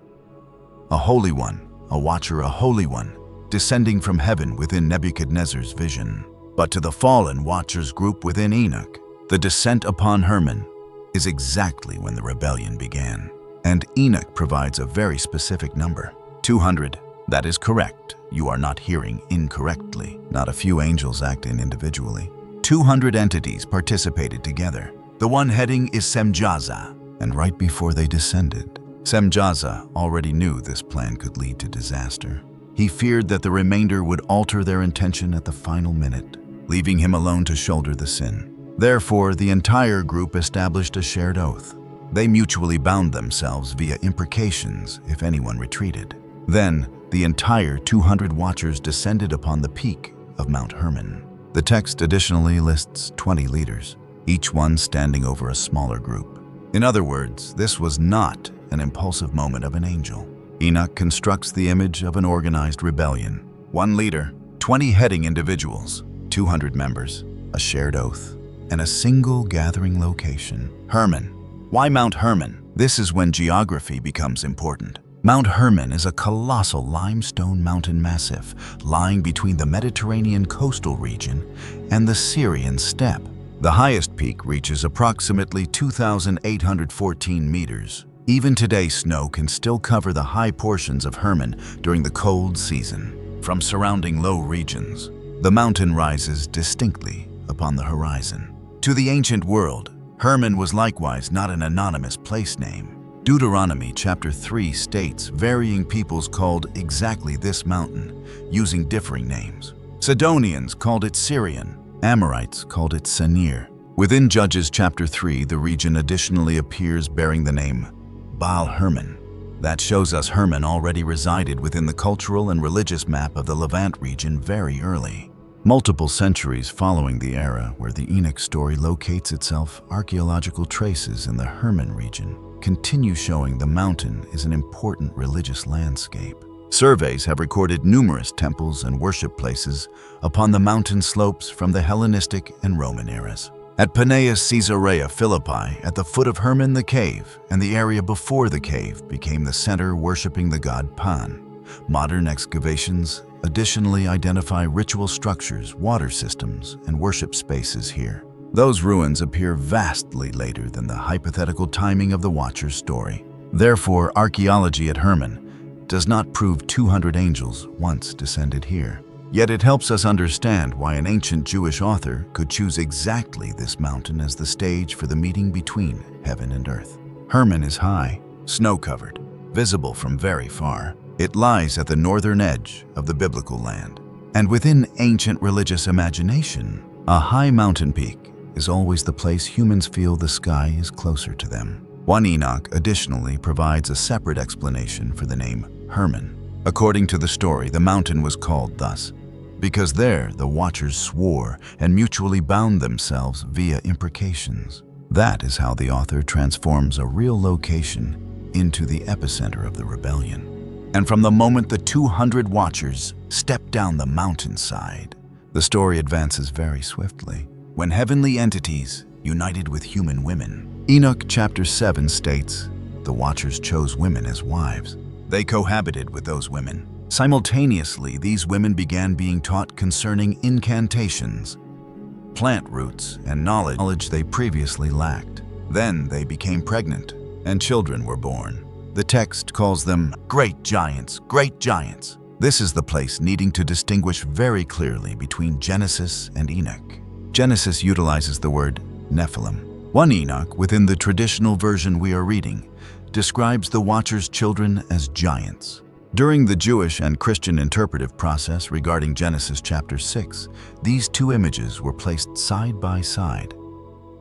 A holy one, a watcher, a holy one, descending from heaven within Nebuchadnezzar's vision. But to the fallen watchers group within Enoch, the descent upon Hermon is exactly when the rebellion began. And Enoch provides a very specific number: 200. That is correct. You are not hearing incorrectly. Not a few angels act in individually. 200 entities participated together. The one heading is Semjaza, and right before they descended, Semjaza already knew this plan could lead to disaster. He feared that the remainder would alter their intention at the final minute, leaving him alone to shoulder the sin. Therefore, the entire group established a shared oath. They mutually bound themselves via imprecations if anyone retreated. Then, the entire 200 watchers descended upon the peak of Mount Hermon. The text additionally lists 20 leaders, each one standing over a smaller group. In other words, this was not an impulsive moment of an angel. Enoch constructs the image of an organized rebellion. One leader, 20 heading individuals, 200 members, a shared oath, and a single gathering location. Hermon. Why Mount Hermon? This is when geography becomes important. Mount Hermon is a colossal limestone mountain massif lying between the Mediterranean coastal region and the Syrian steppe. The highest peak reaches approximately 2,814 meters. Even today, snow can still cover the high portions of Hermon during the cold season. From surrounding low regions, the mountain rises distinctly upon the horizon. To the ancient world, Hermon was likewise not an anonymous place name. Deuteronomy chapter 3 states varying peoples called exactly this mountain, using differing names. Sidonians called it Syrian, Amorites called it Senir. Within Judges chapter 3, the region additionally appears bearing the name Baal Hermon. That shows us Hermon already resided within the cultural and religious map of the Levant region very early. Multiple centuries following the era where the Enoch story locates itself, archaeological traces in the Hermon region continue showing the mountain is an important religious landscape. Surveys have recorded numerous temples and worship places upon the mountain slopes from the Hellenistic and Roman eras. At Paneas Caesarea Philippi, at the foot of Hermon the cave, and the area before the cave became the center worshiping the god Pan. Modern excavations additionally identify ritual structures, water systems, and worship spaces here. Those ruins appear vastly later than the hypothetical timing of the Watcher's story. Therefore, archaeology at Hermon does not prove 200 angels once descended here. Yet it helps us understand why an ancient Jewish author could choose exactly this mountain as the stage for the meeting between heaven and earth. Hermon is high, snow-covered, visible from very far. It lies at the northern edge of the biblical land. And within ancient religious imagination, a high mountain peak is always the place humans feel the sky is closer to them. 1 Enoch additionally provides a separate explanation for the name Hermon. According to the story, the mountain was called thus because there the Watchers swore and mutually bound themselves via imprecations. That is how the author transforms a real location into the epicenter of the rebellion. And from the moment the 200 Watchers step down the mountainside, the story advances very swiftly. When heavenly entities united with human women, Enoch chapter 7 states, the Watchers chose women as wives. They cohabited with those women. Simultaneously, these women began being taught concerning incantations, plant roots, and knowledge they previously lacked. Then they became pregnant, and children were born. The text calls them great giants, great giants. This is the place needing to distinguish very clearly between Genesis and Enoch. Genesis utilizes the word Nephilim. 1 Enoch, within the traditional version we are reading, describes the Watcher's children as giants. During the Jewish and Christian interpretive process regarding Genesis chapter 6, these two images were placed side by side,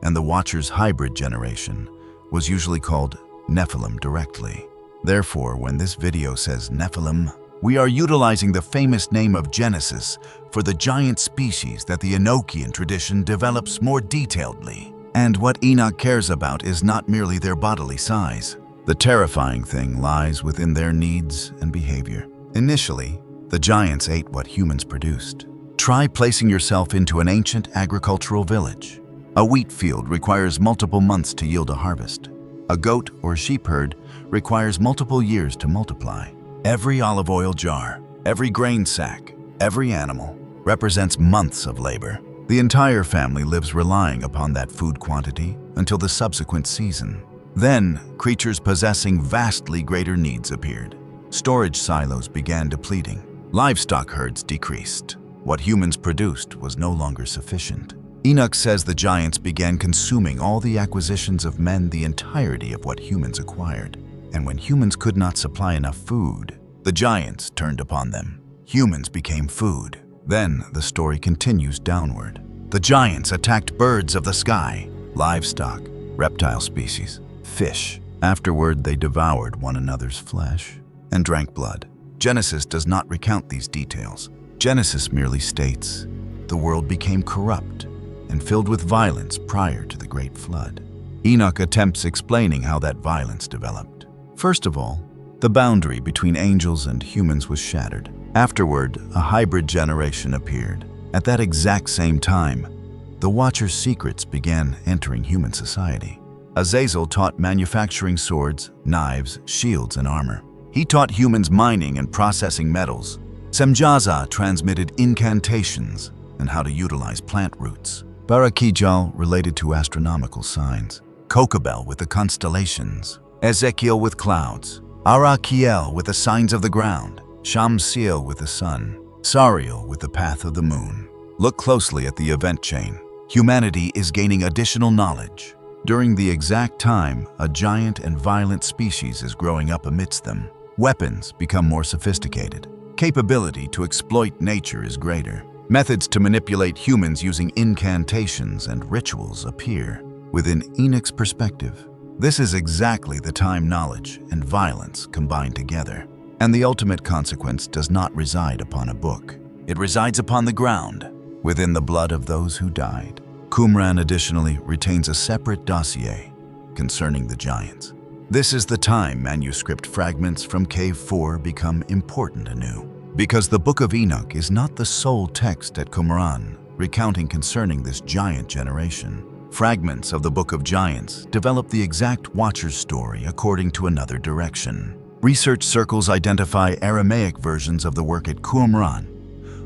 and the Watcher's hybrid generation was usually called Nephilim directly. Therefore, when this video says Nephilim, we are utilizing the famous name of Genesis for the giant species that the Enochian tradition develops more detailedly. And what Enoch cares about is not merely their bodily size. The terrifying thing lies within their needs and behavior. Initially, the giants ate what humans produced. Try placing yourself into an ancient agricultural village. A wheat field requires multiple months to yield a harvest. A goat or sheep herd requires multiple years to multiply. Every olive oil jar, every grain sack, every animal represents months of labor. The entire family lives relying upon that food quantity until the subsequent season. Then, creatures possessing vastly greater needs appeared. Storage silos began depleting. Livestock herds decreased. What humans produced was no longer sufficient. Enoch says the giants began consuming all the acquisitions of men, the entirety of what humans acquired. And when humans could not supply enough food, the giants turned upon them. Humans became food. Then the story continues downward. The giants attacked birds of the sky, livestock, reptile species, fish. Afterward, they devoured one another's flesh and drank blood. Genesis does not recount these details. Genesis merely states, the world became corrupt and filled with violence prior to the great flood. Enoch attempts explaining how that violence developed. First of all, the boundary between angels and humans was shattered. Afterward, a hybrid generation appeared. At that exact same time, the Watcher's secrets began entering human society. Azazel taught manufacturing swords, knives, shields, and armor. He taught humans mining and processing metals. Semjaza transmitted incantations and how to utilize plant roots. Barakijal related to astronomical signs. Kokabel with the constellations. Ezekiel with clouds. Arakiel with the signs of the ground. Shamsiel with the sun. Sariel with the path of the moon. Look closely at the event chain. Humanity is gaining additional knowledge. During the exact time, a giant and violent species is growing up amidst them. Weapons become more sophisticated. Capability to exploit nature is greater. Methods to manipulate humans using incantations and rituals appear. Within Enoch's perspective, this is exactly the time knowledge and violence combine together. And the ultimate consequence does not reside upon a book. It resides upon the ground, within the blood of those who died. Qumran additionally retains a separate dossier concerning the giants. This is the time manuscript fragments from Cave 4 become important anew. Because the Book of Enoch is not the sole text at Qumran recounting concerning this giant generation. Fragments of the Book of Giants develop the exact Watcher's story according to another direction. Research circles identify Aramaic versions of the work at Qumran,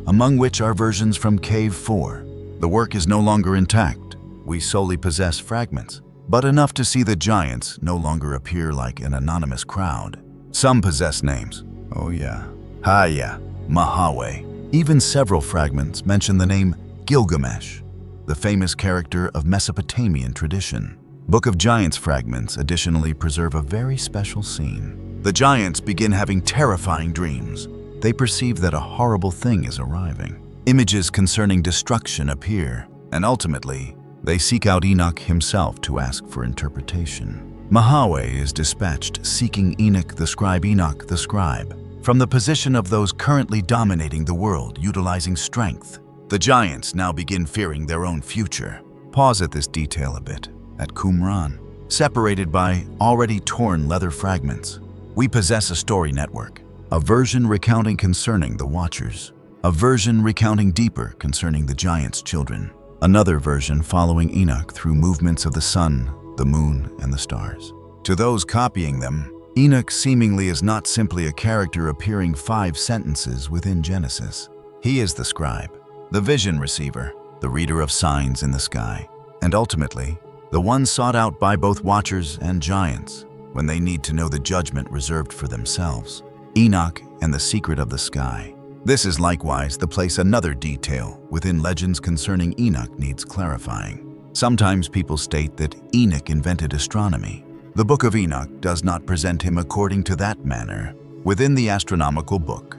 among which are versions from Cave 4. The work is no longer intact. We solely possess fragments, but enough to see the giants no longer appear like an anonymous crowd. Some possess names. Oh yeah. Haya, Mahawe. Even several fragments mention the name Gilgamesh, the famous character of Mesopotamian tradition. Book of Giants fragments additionally preserve a very special scene. The giants begin having terrifying dreams. They perceive that a horrible thing is arriving. Images concerning destruction appear, and ultimately, they seek out Enoch himself to ask for interpretation. Mahawe is dispatched seeking Enoch the scribe, from the position of those currently dominating the world utilizing strength. The giants now begin fearing their own future. Pause at this detail a bit. At Qumran, separated by already torn leather fragments, we possess a story network, a version recounting concerning the Watchers, a version recounting deeper concerning the giants' children, another version following Enoch through movements of the sun, the moon, and the stars. To those copying them, Enoch seemingly is not simply a character appearing 5 sentences within Genesis. He is the scribe, the vision receiver, the reader of signs in the sky, and ultimately, the one sought out by both Watchers and giants when they need to know the judgment reserved for themselves. Enoch and the secret of the sky. This is likewise the place another detail within legends concerning Enoch needs clarifying. Sometimes people state that Enoch invented astronomy. The Book of Enoch does not present him according to that manner within the astronomical book.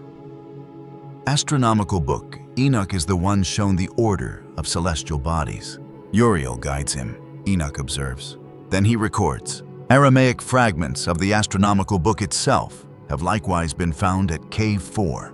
Astronomical book, Enoch is the one shown the order of celestial bodies. Uriel guides him, Enoch observes. Then he records. Aramaic fragments of the astronomical book itself have likewise been found at Cave 4,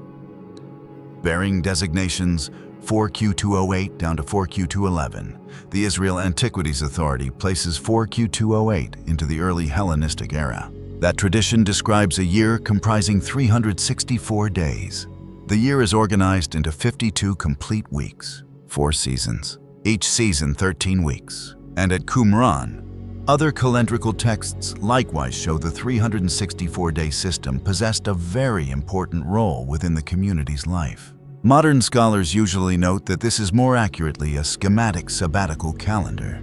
bearing designations 4Q208 down to 4Q211. The Israel Antiquities Authority places 4Q208 into the early Hellenistic era. That tradition describes a year comprising 364 days. The year is organized into 52 complete weeks, 4 seasons, each season 13 weeks. And at Qumran, other calendrical texts likewise show the 364-day system possessed a very important role within the community's life. Modern scholars usually note that this is more accurately a schematic sabbatical calendar.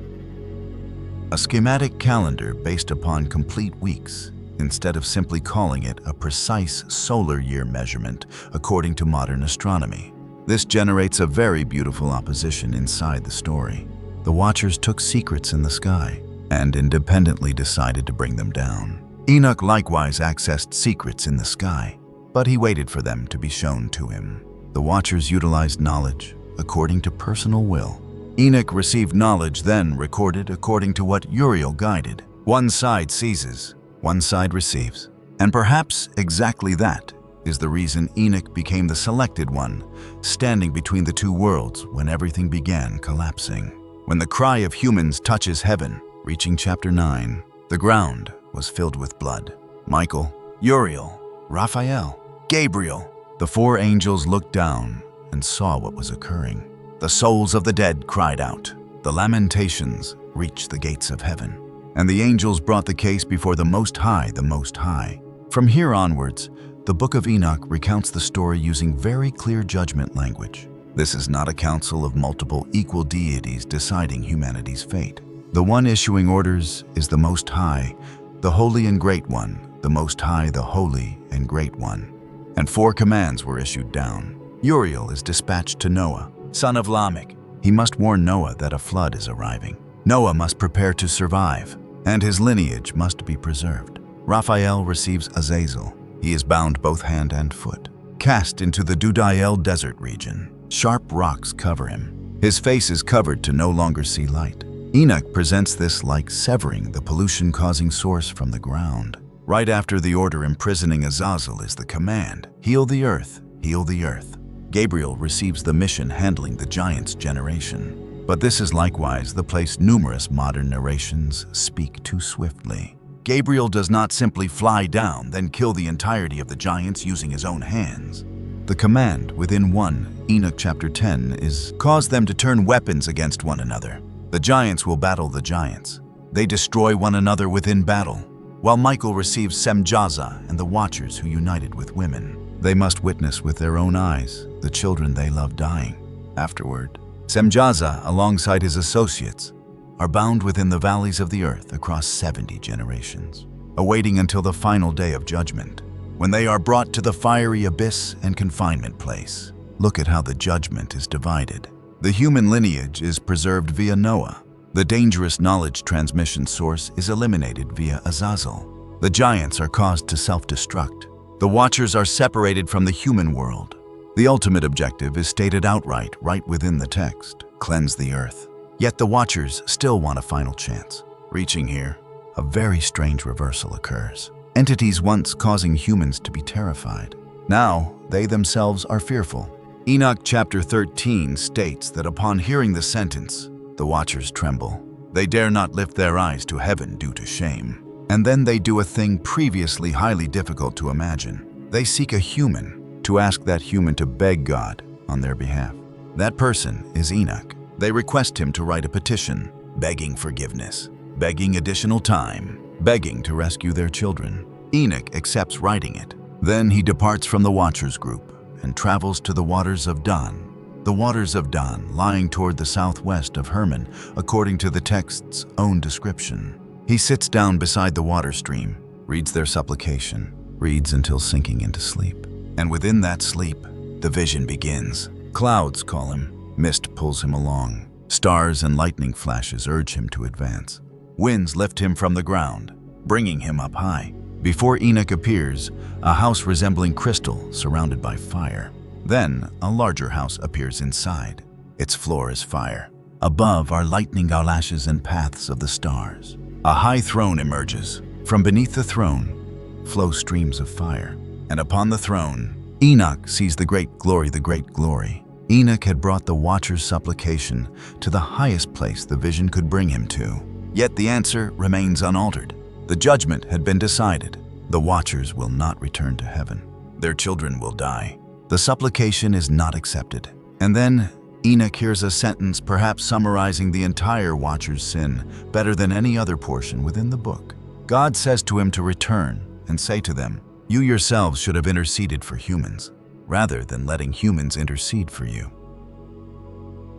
A schematic calendar based upon complete weeks, instead of simply calling it a precise solar year measurement according to modern astronomy. This generates a very beautiful opposition inside the story. The Watchers took secrets in the sky and independently decided to bring them down. Enoch likewise accessed secrets in the sky, but he waited for them to be shown to him. The Watchers utilized knowledge according to personal will. Enoch received knowledge then recorded according to what Uriel guided. One side seizes, one side receives. And perhaps exactly that is the reason Enoch became the selected one, standing between the two worlds when everything began collapsing. When the cry of humans touches heaven, reaching chapter 9, the ground was filled with blood. Michael, Uriel, Raphael, Gabriel, The four angels looked down and saw what was occurring. The souls of the dead cried out. The lamentations reached the gates of heaven. And the angels brought the case before the Most High, the Most High. From here onwards, the Book of Enoch recounts the story using very clear judgment language. This is not a council of multiple equal deities deciding humanity's fate. The one issuing orders is the Most High, the Holy and Great One, the Most High, the Holy and Great One. And 4 commands were issued down. Uriel is dispatched to Noah, son of Lamech. He must warn Noah that a flood is arriving. Noah must prepare to survive, and his lineage must be preserved. Raphael receives Azazel. He is bound both hand and foot. Cast into the Dudael desert region. Sharp rocks cover him. His face is covered to no longer see light. Enoch presents this like severing the pollution-causing source from the ground. Right after the order imprisoning Azazel is the command, heal the earth, heal the earth. Gabriel receives the mission handling the giant's generation. But this is likewise the place numerous modern narrations speak too swiftly. Gabriel does not simply fly down, then kill the entirety of the giants using his own hands. The command within 1 Enoch chapter 10 is, cause them to turn weapons against one another. The giants will battle the giants. They destroy one another within battle. While Michael receives Semjaza and the Watchers who united with women, they must witness with their own eyes the children they love dying. Afterward, Semjaza, alongside his associates, are bound within the valleys of the earth across 70 generations, awaiting until the final day of judgment, when they are brought to the fiery abyss and confinement place. Look at how the judgment is divided. The human lineage is preserved via Noah. The dangerous knowledge transmission source is eliminated via Azazel. The giants are caused to self-destruct. The Watchers are separated from the human world. The ultimate objective is stated outright right within the text: cleanse the earth. Yet the Watchers still want a final chance. Reaching here, a very strange reversal occurs. Entities once causing humans to be terrified, now they themselves are fearful. Enoch chapter 13 states that upon hearing the sentence, the Watchers tremble. They dare not lift their eyes to heaven due to shame. And then they do a thing previously highly difficult to imagine. They seek a human to ask that human to beg God on their behalf. That person is Enoch. They request him to write a petition, begging forgiveness, begging additional time, begging to rescue their children. Enoch accepts writing it. Then he departs from the Watchers group and travels to the waters of Dan. The waters of Dan, lying toward the southwest of Hermon, according to the text's own description. He sits down beside the water stream, reads their supplication, reads until sinking into sleep. And within that sleep, the vision begins. Clouds call him. Mist pulls him along. Stars and lightning flashes urge him to advance. Winds lift him from the ground, bringing him up high. Before Enoch appears, a house resembling crystal surrounded by fire. Then, a larger house appears inside. Its floor is fire. Above are lightning eyelashes and paths of the stars. A high throne emerges. From beneath the throne flow streams of fire. And upon the throne, Enoch sees the great glory, the great glory. Enoch had brought the Watcher's supplication to the highest place the vision could bring him to. Yet the answer remains unaltered. The judgment had been decided. The Watchers will not return to heaven. Their children will die. The supplication is not accepted. And then Enoch hears a sentence perhaps summarizing the entire Watcher's sin better than any other portion within the book. God says to him to return and say to them, "You yourselves should have interceded for humans, rather than letting humans intercede for you."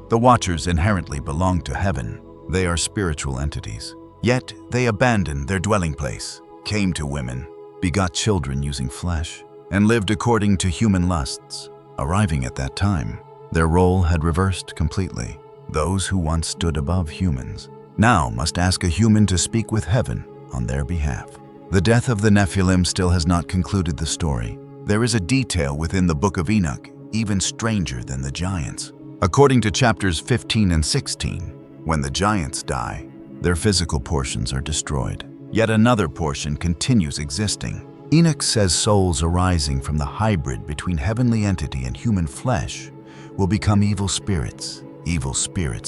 The Watchers inherently belong to heaven. They are spiritual entities. Yet they abandoned their dwelling place, came to women, begot children using flesh, and lived according to human lusts. Arriving at that time, their role had reversed completely. Those who once stood above humans now must ask a human to speak with heaven on their behalf. The death of the Nephilim still has not concluded the story. There is a detail within the Book of Enoch even stranger than the giants. According to chapters 15 and 16, when the giants die, their physical portions are destroyed. Yet another portion continues existing. Enoch says souls arising from the hybrid between heavenly entity and human flesh will become evil spirits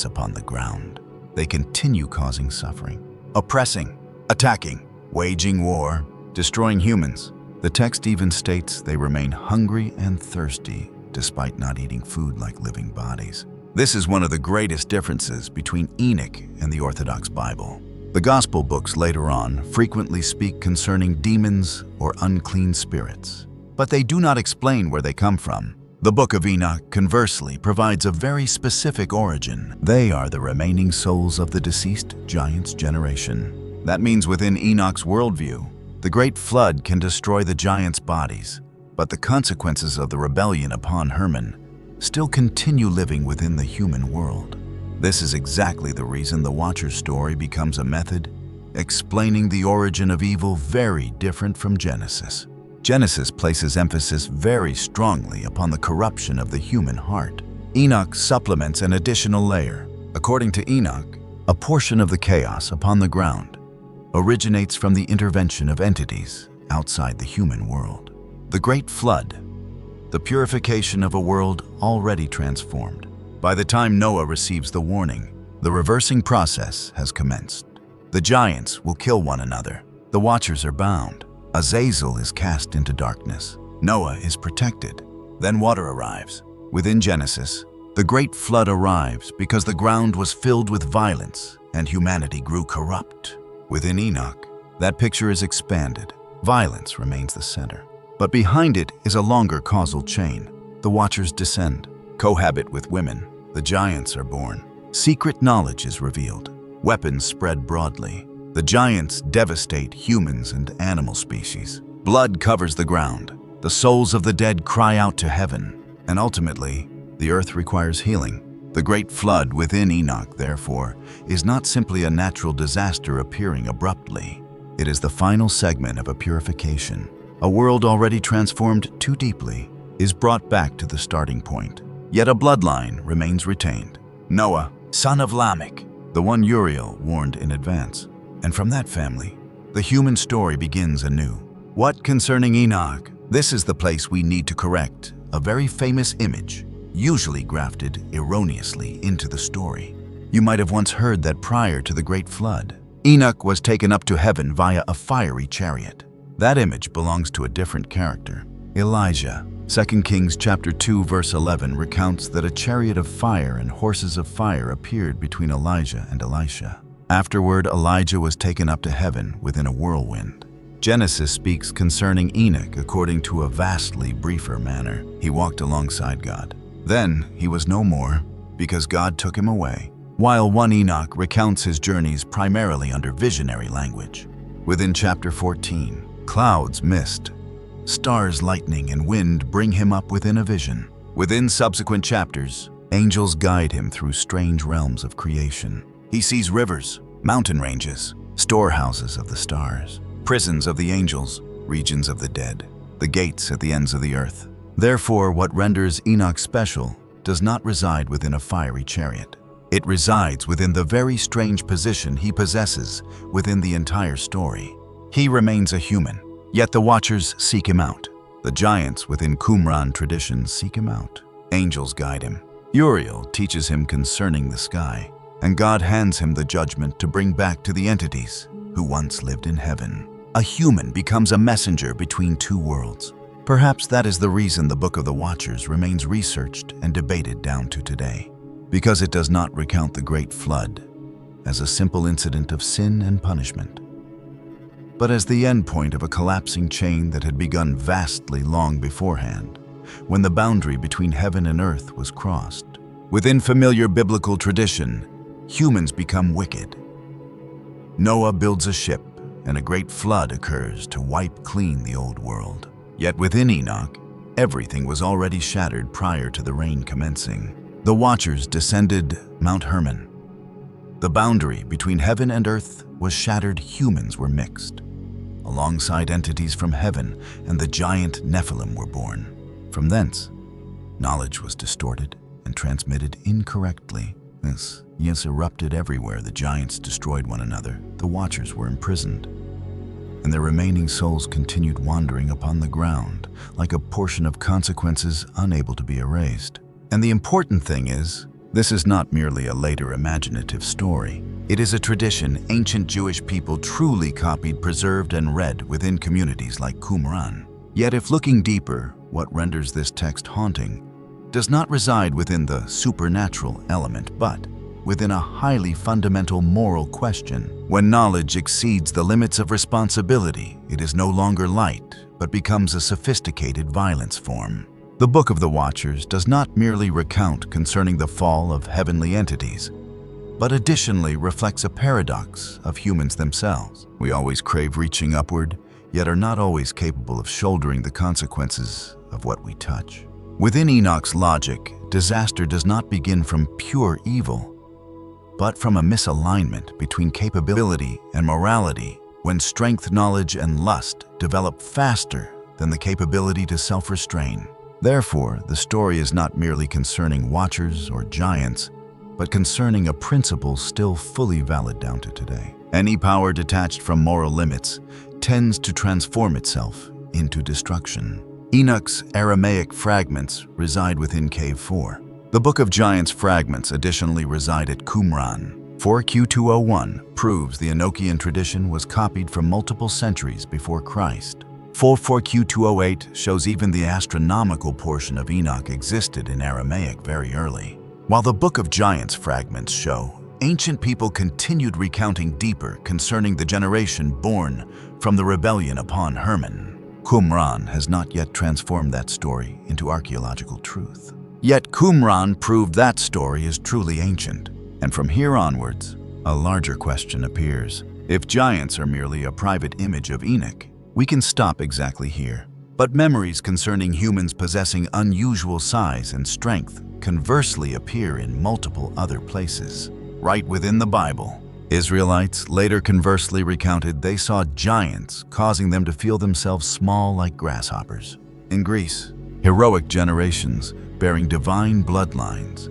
upon the ground. They continue causing suffering, oppressing, attacking, waging war, destroying humans. The text even states they remain hungry and thirsty despite not eating food like living bodies. This is one of the greatest differences between Enoch and the Orthodox Bible. The Gospel books later on frequently speak concerning demons or unclean spirits, but they do not explain where they come from. The Book of Enoch, conversely, provides a very specific origin. They are the remaining souls of the deceased giants' generation. That means within Enoch's worldview, the Great Flood can destroy the giants' bodies, but the consequences of the rebellion upon Hermon still continue living within the human world. This is exactly the reason the Watcher's story becomes a method explaining the origin of evil very different from Genesis. Genesis places emphasis very strongly upon the corruption of the human heart. Enoch supplements an additional layer. According to Enoch, a portion of the chaos upon the ground originates from the intervention of entities outside the human world. The Great Flood, the purification of a world already transformed. By the time Noah receives the warning, the reversing process has commenced. The giants will kill one another. The Watchers are bound. Azazel is cast into darkness. Noah is protected. Then water arrives. Within Genesis, the Great Flood arrives because the ground was filled with violence and humanity grew corrupt. Within Enoch, that picture is expanded. Violence remains the center. But behind it is a longer causal chain. The Watchers descend, cohabit with women. The giants are born. Secret knowledge is revealed. Weapons spread broadly. The giants devastate humans and animal species. Blood covers the ground. The souls of the dead cry out to heaven. And ultimately, the earth requires healing. The Great Flood within Enoch, therefore, is not simply a natural disaster appearing abruptly. It is the final segment of a purification. A world already transformed too deeply is brought back to the starting point. Yet a bloodline remains retained. Noah, son of Lamech, the one Uriel warned in advance. And from that family, the human story begins anew. What concerning Enoch? This is the place we need to correct a very famous image, usually grafted erroneously into the story. You might have once heard that prior to the Great Flood, Enoch was taken up to heaven via a fiery chariot. That image belongs to a different character, Elijah. 2 Kings chapter 2 verse 11 recounts that a chariot of fire and horses of fire appeared between Elijah and Elisha. Afterward, Elijah was taken up to heaven within a whirlwind. Genesis speaks concerning Enoch according to a vastly briefer manner. He walked alongside God. Then he was no more, because God took him away, while 1 Enoch recounts his journeys primarily under visionary language. Within chapter 14, clouds, mist, stars, lightning, and wind bring him up within a vision. Within subsequent chapters, angels guide him through strange realms of creation. He sees rivers, mountain ranges, storehouses of the stars, prisons of the angels, regions of the dead, the gates at the ends of the earth. Therefore, what renders Enoch special does not reside within a fiery chariot. It resides within the very strange position he possesses within the entire story. He remains a human, yet the Watchers seek him out. The giants within Qumran traditions seek him out. Angels guide him. Uriel teaches him concerning the sky, and God hands him the judgment to bring back to the entities who once lived in heaven. A human becomes a messenger between two worlds. Perhaps that is the reason the Book of the Watchers remains researched and debated down to today, because it does not recount the Great Flood as a simple incident of sin and punishment, but as the end point of a collapsing chain that had begun vastly long beforehand, when the boundary between heaven and earth was crossed. Within familiar biblical tradition, humans become wicked. Noah builds a ship, and a great flood occurs to wipe clean the old world. Yet within Enoch, everything was already shattered prior to the rain commencing. The Watchers descended Mount Hermon. The boundary between heaven and earth was shattered. Humans were mixed. Alongside entities from heaven, and the giant Nephilim were born. From thence, knowledge was distorted and transmitted incorrectly. This erupted everywhere. The giants destroyed one another. The Watchers were imprisoned, and their remaining souls continued wandering upon the ground like a portion of consequences unable to be erased. And the important thing is, this is not merely a later imaginative story. It is a tradition ancient Jewish people truly copied, preserved, and read within communities like Qumran. Yet if looking deeper, what renders this text haunting does not reside within the supernatural element, but within a highly fundamental moral question. When knowledge exceeds the limits of responsibility, it is no longer light, but becomes a sophisticated violence form. The Book of the Watchers does not merely recount concerning the fall of heavenly entities, but additionally reflects a paradox of humans themselves. We always crave reaching upward, yet are not always capable of shouldering the consequences of what we touch. Within Enoch's logic, disaster does not begin from pure evil, but from a misalignment between capability and morality, when strength, knowledge, and lust develop faster than the capability to self-restrain. Therefore, the story is not merely concerning watchers or giants, but concerning a principle still fully valid down to today. Any power detached from moral limits tends to transform itself into destruction. Enoch's Aramaic fragments reside within Cave 4. The Book of Giants fragments additionally reside at Qumran. 4Q201 proves the Enochian tradition was copied from multiple centuries before Christ. 4Q208 shows even the astronomical portion of Enoch existed in Aramaic very early. While the Book of Giants fragments show ancient people continued recounting deeper concerning the generation born from the rebellion upon Hermon, Qumran has not yet transformed that story into archaeological truth. Yet Qumran proved that story is truly ancient, and from here onwards, a larger question appears. If giants are merely a private image of Enoch, we can stop exactly here. But memories concerning humans possessing unusual size and strength conversely appear in multiple other places. Right within the Bible, Israelites later conversely recounted they saw giants, causing them to feel themselves small like grasshoppers. In Greece, heroic generations bearing divine bloodlines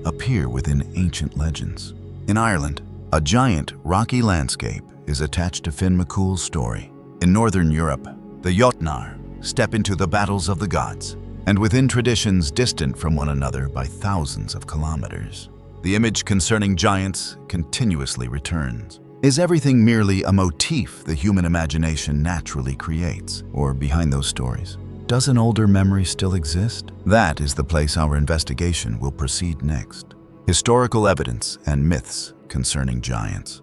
appear within ancient legends. In Ireland, a giant rocky landscape is attached to Finn McCool's story. In Northern Europe, the Jotnar step into the battles of the gods, and within traditions distant from one another by thousands of kilometers, the image concerning giants continuously returns. Is everything merely a motif the human imagination naturally creates, or behind those stories, does an older memory still exist? That is the place our investigation will proceed next. Historical evidence and myths concerning giants.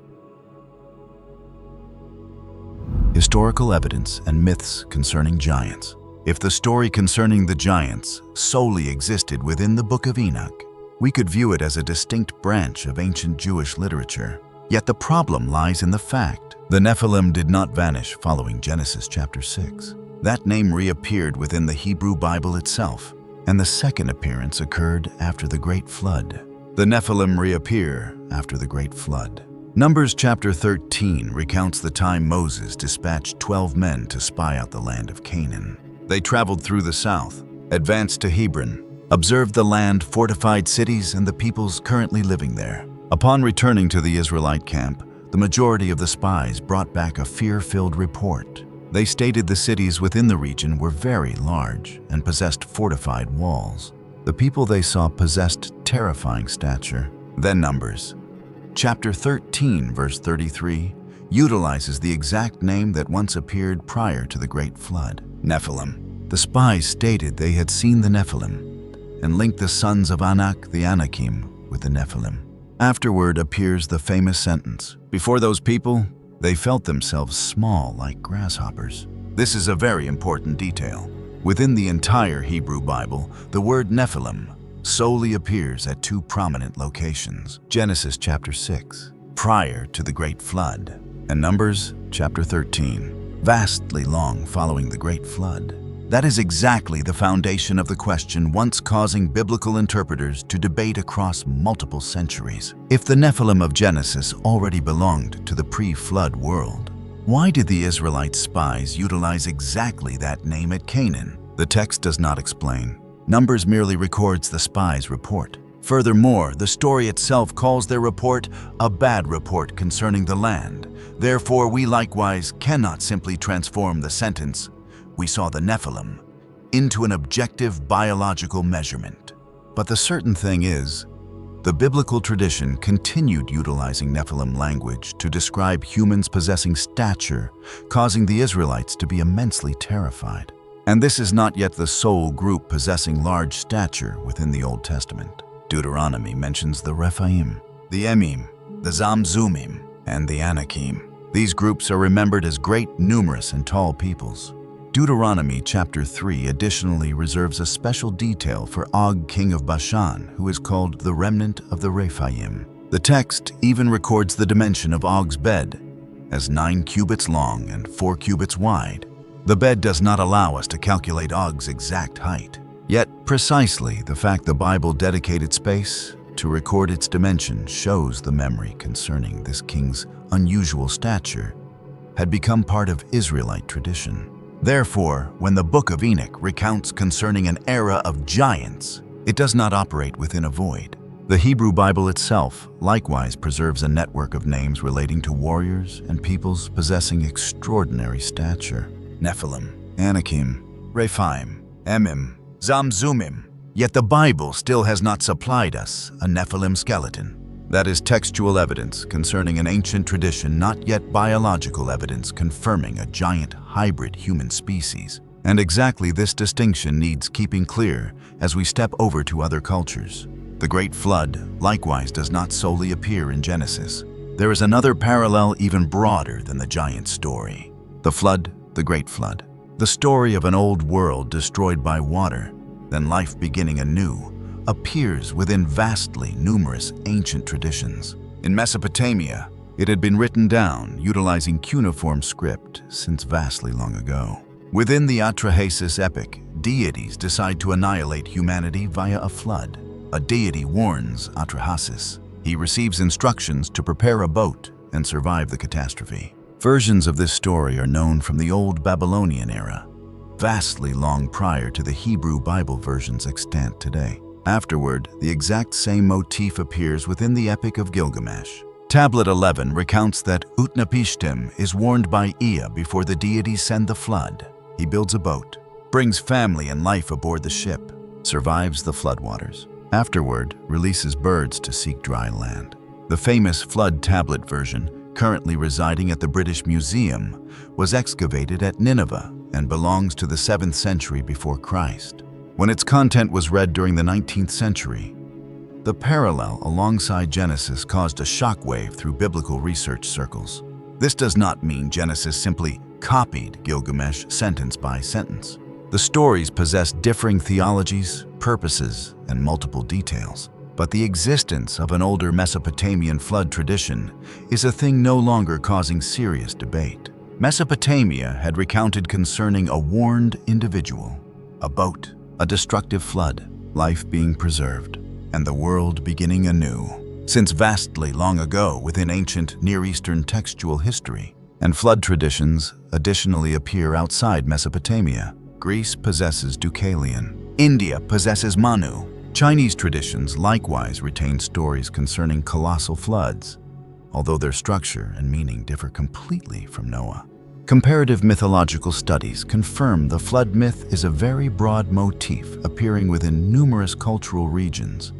Historical evidence and myths concerning giants. If the story concerning the giants solely existed within the Book of Enoch, we could view it as a distinct branch of ancient Jewish literature. Yet the problem lies in the fact the Nephilim did not vanish following Genesis chapter 6. That name reappeared within the Hebrew Bible itself, and the second appearance occurred after the Great Flood. The Nephilim reappear after the Great Flood. Numbers chapter 13 recounts the time Moses dispatched 12 men to spy out the land of Canaan. They traveled through the south, advanced to Hebron, observed the land, fortified cities, and the peoples currently living there. Upon returning to the Israelite camp, the majority of the spies brought back a fear-filled report. They stated the cities within the region were very large and possessed fortified walls. The people they saw possessed terrifying stature. Then Numbers chapter 13, verse 33, utilizes the exact name that once appeared prior to the Great Flood, Nephilim. The spies stated they had seen the Nephilim and linked the sons of Anak, the Anakim, with the Nephilim. Afterward appears the famous sentence, "Before those people, they felt themselves small like grasshoppers." This is a very important detail. Within the entire Hebrew Bible, the word Nephilim solely appears at two prominent locations: Genesis chapter 6, prior to the Great Flood, and Numbers chapter 13, vastly long following the Great Flood. That is exactly the foundation of the question once causing biblical interpreters to debate across multiple centuries. If the Nephilim of Genesis already belonged to the pre-flood world, why did the Israelite spies utilize exactly that name at Canaan? The text does not explain. Numbers merely records the spies' report. Furthermore, the story itself calls their report a bad report concerning the land. Therefore, we likewise cannot simply transform the sentence, "We saw the Nephilim," into an objective biological measurement. But the certain thing is, the biblical tradition continued utilizing Nephilim language to describe humans possessing stature, causing the Israelites to be immensely terrified. And this is not yet the sole group possessing large stature within the Old Testament. Deuteronomy mentions the Rephaim, the Emim, the Zamzumim, and the Anakim. These groups are remembered as great, numerous, and tall peoples. Deuteronomy chapter 3 additionally reserves a special detail for Og, king of Bashan, who is called the remnant of the Rephaim. The text even records the dimension of Og's bed as 9 cubits long and 4 cubits wide. The bed does not allow us to calculate Og's exact height. Yet, precisely the fact the Bible dedicated space to record its dimension shows the memory concerning this king's unusual stature had become part of Israelite tradition. Therefore, when the Book of Enoch recounts concerning an era of giants, it does not operate within a void. The Hebrew Bible itself likewise preserves a network of names relating to warriors and peoples possessing extraordinary stature. Nephilim, Anakim, Rephaim, Emim, Zamzumim. Yet the Bible still has not supplied us a Nephilim skeleton. That is textual evidence concerning an ancient tradition, not yet biological evidence confirming a giant hybrid human species. And exactly this distinction needs keeping clear as we step over to other cultures. The Great Flood likewise does not solely appear in Genesis. There is another parallel even broader than the giant story. The Flood, the Great Flood. The story of an old world destroyed by water, then life beginning anew, appears within vastly numerous ancient traditions. In Mesopotamia, it had been written down utilizing cuneiform script since vastly long ago. Within the Atrahasis epic, deities decide to annihilate humanity via a flood. A deity warns Atrahasis. He receives instructions to prepare a boat and survive the catastrophe. Versions of this story are known from the Old Babylonian era, vastly long prior to the Hebrew Bible versions extant today. Afterward, the exact same motif appears within the Epic of Gilgamesh. Tablet 11 recounts that Utnapishtim is warned by Ea before the deities send the flood. He builds a boat, brings family and life aboard the ship, survives the floodwaters. Afterward, releases birds to seek dry land. The famous Flood Tablet version, currently residing at the British Museum, was excavated at Nineveh and belongs to the 7th century before Christ. When its content was read during the 19th century, the parallel alongside Genesis caused a shockwave through biblical research circles. This does not mean Genesis simply copied Gilgamesh sentence by sentence. The stories possess differing theologies, purposes, and multiple details. But the existence of an older Mesopotamian flood tradition is a thing no longer causing serious debate. Mesopotamia had recounted concerning a warned individual, a boat, a destructive flood, life being preserved, and the world beginning anew. Since vastly long ago within ancient Near Eastern textual history, and flood traditions additionally appear outside Mesopotamia. Greece possesses Deucalion. India possesses Manu. Chinese traditions likewise retain stories concerning colossal floods, although their structure and meaning differ completely from Noah. Comparative mythological studies confirm the flood myth is a very broad motif appearing within numerous cultural regions,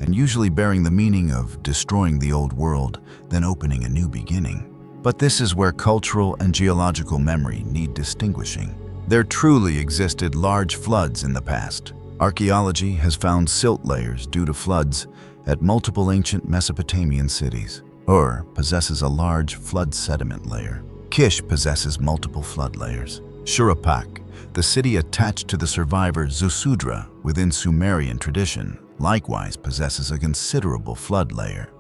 and usually bearing the meaning of destroying the old world, then opening a new beginning. But this is where cultural and geological memory need distinguishing. There truly existed large floods in the past. Archaeology has found silt layers due to floods at multiple ancient Mesopotamian cities. Ur possesses a large flood sediment layer. Kish possesses multiple flood layers. Shuruppak, the city attached to the survivor Zusudra within Sumerian tradition, likewise possesses a considerable flood layer.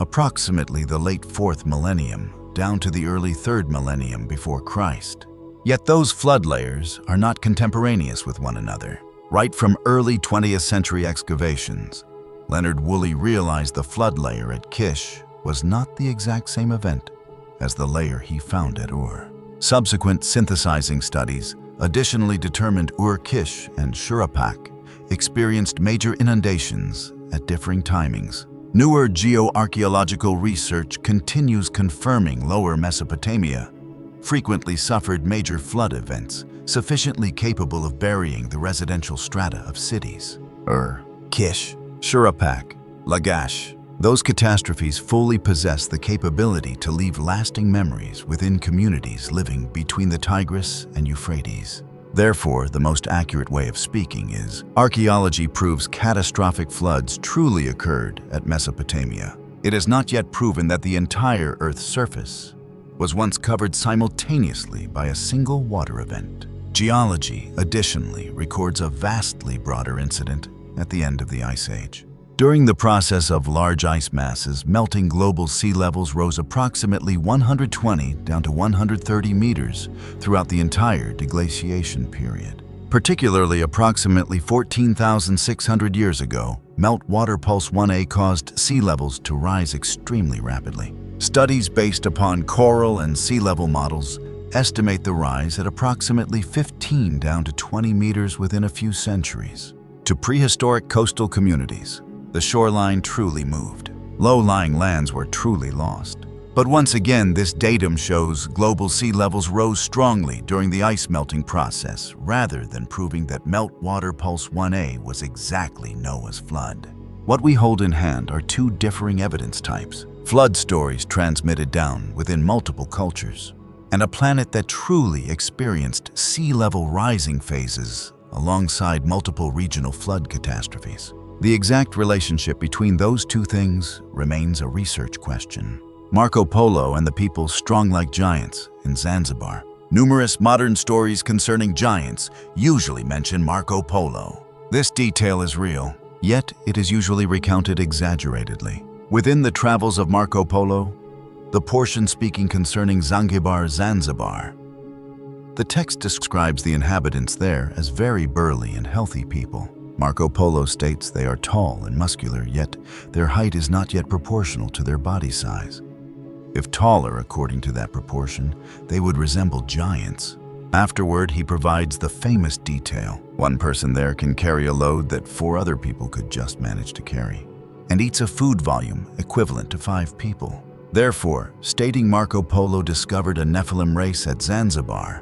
Approximately the late 4th millennium down to the early 3rd millennium before Christ. Yet those flood layers are not contemporaneous with one another. Right from early 20th century excavations, Leonard Woolley realized the flood layer at Kish was not the exact same event as the layer he found at Ur. Subsequent synthesizing studies additionally determined Ur-Kish and Shuruppak experienced major inundations at differing timings. Newer geoarchaeological research continues confirming Lower Mesopotamia frequently suffered major flood events sufficiently capable of burying the residential strata of cities. Ur, Kish, Shuruppak, Lagash. Those catastrophes fully possess the capability to leave lasting memories within communities living between the Tigris and Euphrates. Therefore, the most accurate way of speaking is, archaeology proves catastrophic floods truly occurred at Mesopotamia. It is not yet proven that the entire Earth's surface was once covered simultaneously by a single water event. Geology, additionally, records a vastly broader incident at the end of the Ice Age. During the process of large ice masses melting, global sea levels rose approximately 120 down to 130 meters throughout the entire deglaciation period. Particularly approximately 14,600 years ago, meltwater pulse 1A caused sea levels to rise extremely rapidly. Studies based upon coral and sea level models estimate the rise at approximately 15 down to 20 meters within a few centuries. To prehistoric coastal communities, the shoreline truly moved. Low-lying lands were truly lost. But once again, this datum shows global sea levels rose strongly during the ice melting process, rather than proving that meltwater pulse 1A was exactly Noah's flood. What we hold in hand are two differing evidence types: flood stories transmitted down within multiple cultures, and a planet that truly experienced sea level rising phases alongside multiple regional flood catastrophes. The exact relationship between those two things remains a research question. Marco Polo and the people strong like giants in Zanzibar. Numerous modern stories concerning giants usually mention Marco Polo. This detail is real, yet it is usually recounted exaggeratedly. Within the travels of Marco Polo, the portion speaking concerning Zanzibar, the text describes the inhabitants there as very burly and healthy people. Marco Polo states they are tall and muscular, yet their height is not yet proportional to their body size. If taller according to that proportion, they would resemble giants. Afterward, he provides the famous detail: one person there can carry a load that 4 other people could just manage to carry, and eats a food volume equivalent to 5 people. Therefore, stating Marco Polo discovered a Nephilim race at Zanzibar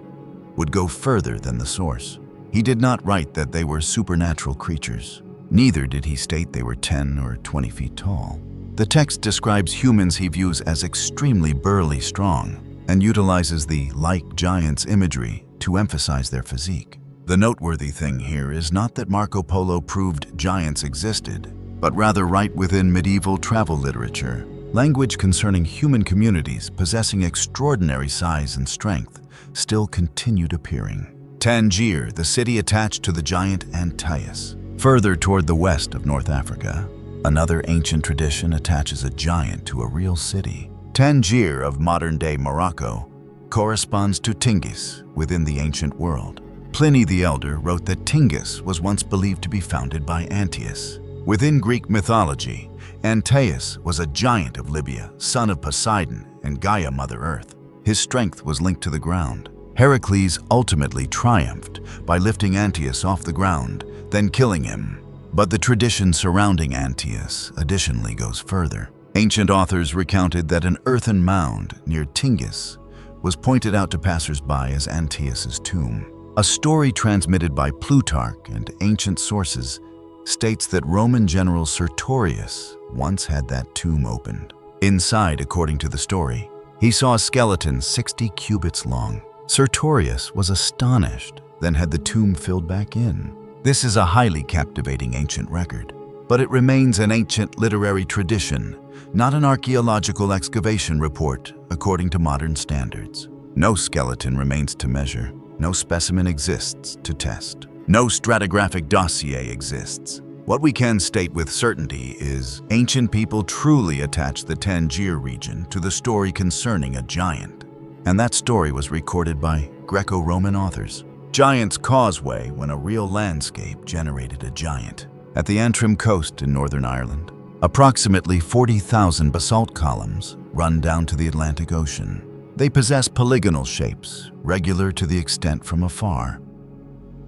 would go further than the source. He did not write that they were supernatural creatures. Neither did he state they were 10 or 20 feet tall. The text describes humans he views as extremely burly strong and utilizes the like giants imagery to emphasize their physique. The noteworthy thing here is not that Marco Polo proved giants existed, but rather right within medieval travel literature, language concerning human communities possessing extraordinary size and strength still continued appearing. Tangier, the city attached to the giant Antæus. Further toward the west of North Africa, another ancient tradition attaches a giant to a real city. Tangier of modern-day Morocco corresponds to Tingis within the ancient world. Pliny the Elder wrote that Tingis was once believed to be founded by Antæus. Within Greek mythology, Antæus was a giant of Libya, son of Poseidon and Gaia, Mother Earth. His strength was linked to the ground. Heracles ultimately triumphed by lifting Antæus off the ground, then killing him. But the tradition surrounding Antæus additionally goes further. Ancient authors recounted that an earthen mound near Tingis was pointed out to passers-by as Antæus's tomb. A story transmitted by Plutarch and ancient sources states that Roman general Sertorius once had that tomb opened. Inside, according to the story, he saw a skeleton 60 cubits long. Sertorius was astonished, then had the tomb filled back in. This is a highly captivating ancient record, but it remains an ancient literary tradition, not an archaeological excavation report according to modern standards. No skeleton remains to measure, no specimen exists to test, no stratigraphic dossier exists. What we can state with certainty is ancient people truly attached the Tangier region to the story concerning a giant. And that story was recorded by Greco-Roman authors. Giant's Causeway, when a real landscape generated a giant. At the Antrim coast in Northern Ireland, approximately 40,000 basalt columns run down to the Atlantic Ocean. They possess polygonal shapes, regular to the extent from afar.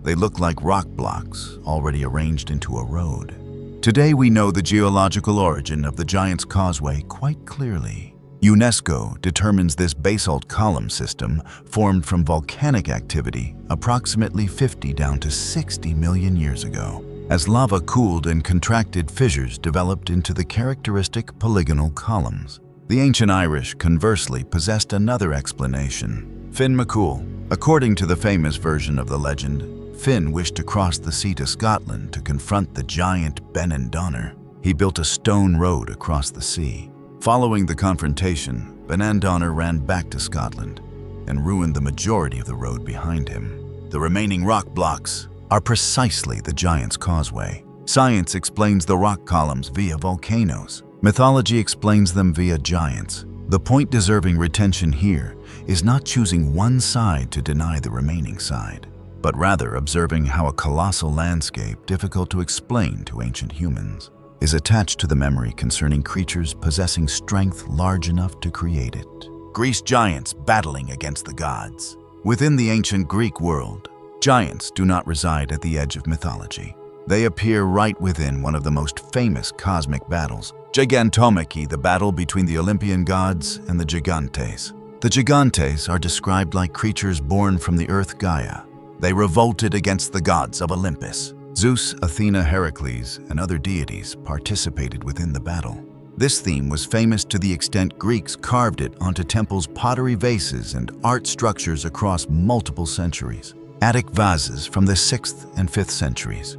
They look like rock blocks already arranged into a road. Today we know the geological origin of the Giant's Causeway quite clearly. UNESCO determines this basalt column system formed from volcanic activity approximately 50 down to 60 million years ago. As lava cooled and contracted, fissures developed into the characteristic polygonal columns. The ancient Irish, conversely, possessed another explanation Finn McCool. According to the famous version of the legend, Finn wished to cross the sea to Scotland to confront the giant BANNED. He built a stone road across the sea. Following the confrontation, BANNED ran back to Scotland and ruined the majority of the road behind him. The remaining rock blocks are precisely the giant's causeway. Science explains the rock columns via volcanoes. Mythology explains them via giants. The point deserving retention here is not choosing one side to deny the remaining side, but rather observing how a colossal landscape difficult to explain to ancient humans is attached to the memory concerning creatures possessing strength large enough to create it. Greece giants battling against the gods. Within the ancient Greek world, giants do not reside at the edge of mythology. They appear right within one of the most famous cosmic battles, Gigantomachy, the battle between the Olympian gods and the Gigantes. The Gigantes are described like creatures born from the earth Gaia. They revolted against the gods of Olympus. Zeus, Athena, Heracles, and other deities participated within the battle. This theme was famous to the extent Greeks carved it onto temples' pottery vases and art structures across multiple centuries. Attic vases from the 6th and 5th centuries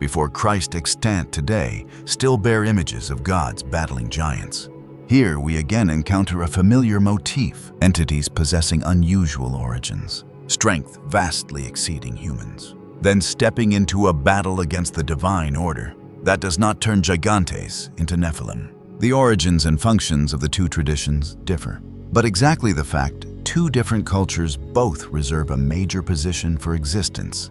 before Christ extant today still bear images of gods battling giants. Here we again encounter a familiar motif, entities possessing unusual origins, strength vastly exceeding humans, then stepping into a battle against the divine order. That does not turn Gigantes into Nephilim. The origins and functions of the two traditions differ, but exactly the fact two different cultures both reserve a major position for existence,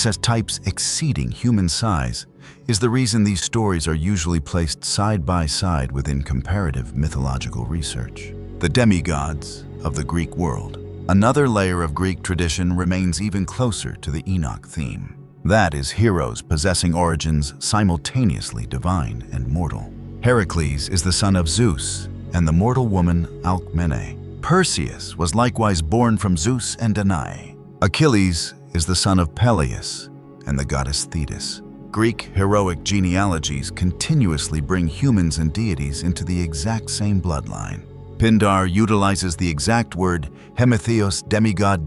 as types exceeding human size, is the reason these stories are usually placed side by side within comparative mythological research. The demigods of the Greek world. Another layer of Greek tradition remains even closer to the Enoch theme. That is heroes possessing origins simultaneously divine and mortal. Heracles is the son of Zeus and the mortal woman Alcmene. Perseus was likewise born from Zeus and Danae. Achilles is the son of Peleus and the goddess Thetis. Greek heroic genealogies continuously bring humans and deities into the exact same bloodline. Pindar utilizes the exact word hemitheos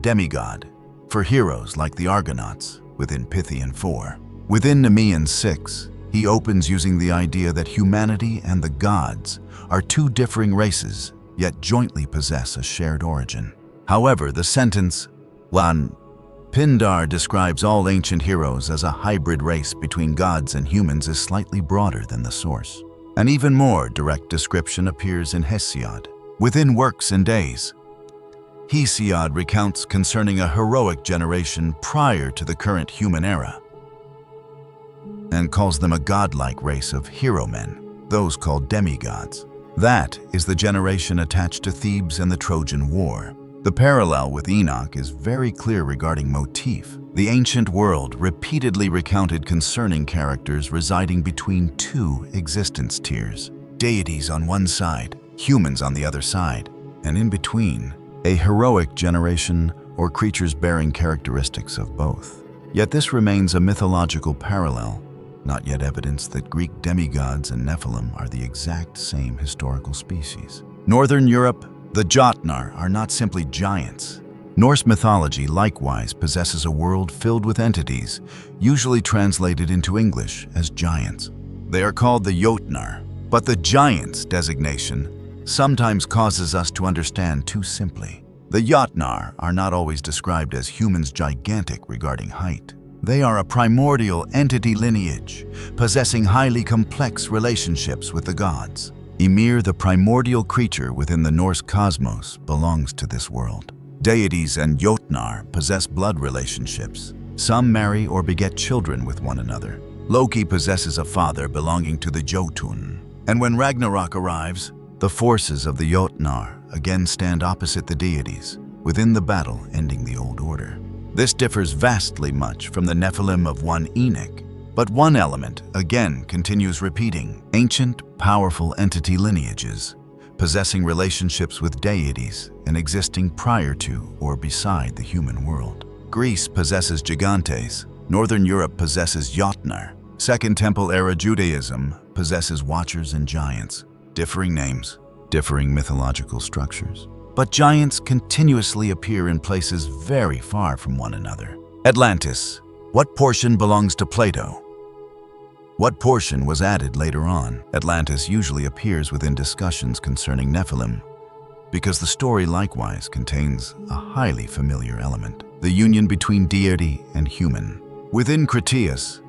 demigod for heroes like the Argonauts within Pythian 4. Within Nemean 6, he opens using the idea that humanity and the gods are two differing races, yet jointly possess a shared origin. However, the sentence, Pindar describes all ancient heroes as a hybrid race between gods and humans is slightly broader than the source. An even more direct description appears in Hesiod. Within Works and Days, Hesiod recounts concerning a heroic generation prior to the current human era and calls them a godlike race of hero men, those called demigods. That is the generation attached to Thebes and the Trojan War. The parallel with Enoch is very clear regarding motif. The ancient world repeatedly recounted concerning characters residing between two existence tiers. Deities on one side, humans on the other side, and in between, a heroic generation or creatures bearing characteristics of both. Yet this remains a mythological parallel, not yet evidence that Greek demigods and Nephilim are the exact same historical species. Northern Europe, the Jotnar are not simply giants. Norse mythology likewise possesses a world filled with entities, usually translated into English as giants. They are called the Jotnar, but the giants designation sometimes causes us to understand too simply. The Jotnar are not always described as humans gigantic regarding height. They are a primordial entity lineage, possessing highly complex relationships with the gods. Ymir, the primordial creature within the Norse cosmos, belongs to this world. Deities and Jotnar possess blood relationships. Some marry or beget children with one another. Loki possesses a father belonging to the Jotun. And when Ragnarok arrives, the forces of the Jotnar again stand opposite the deities, within the battle ending the old order. This differs vastly much from the Nephilim of one Enoch, but one element again continues repeating: ancient, powerful entity lineages, possessing relationships with deities and existing prior to or beside the human world. Greece possesses Gigantes, Northern Europe possesses Jotnar, Second Temple era Judaism possesses Watchers and Giants. Differing names, differing mythological structures. but giants continuously appear in places very far from one another. Atlantis. What portion belongs to Plato? What portion was added later on? Atlantis usually appears within discussions concerning Nephilim, because the story likewise contains a highly familiar element, the union between deity and human. Within Critias,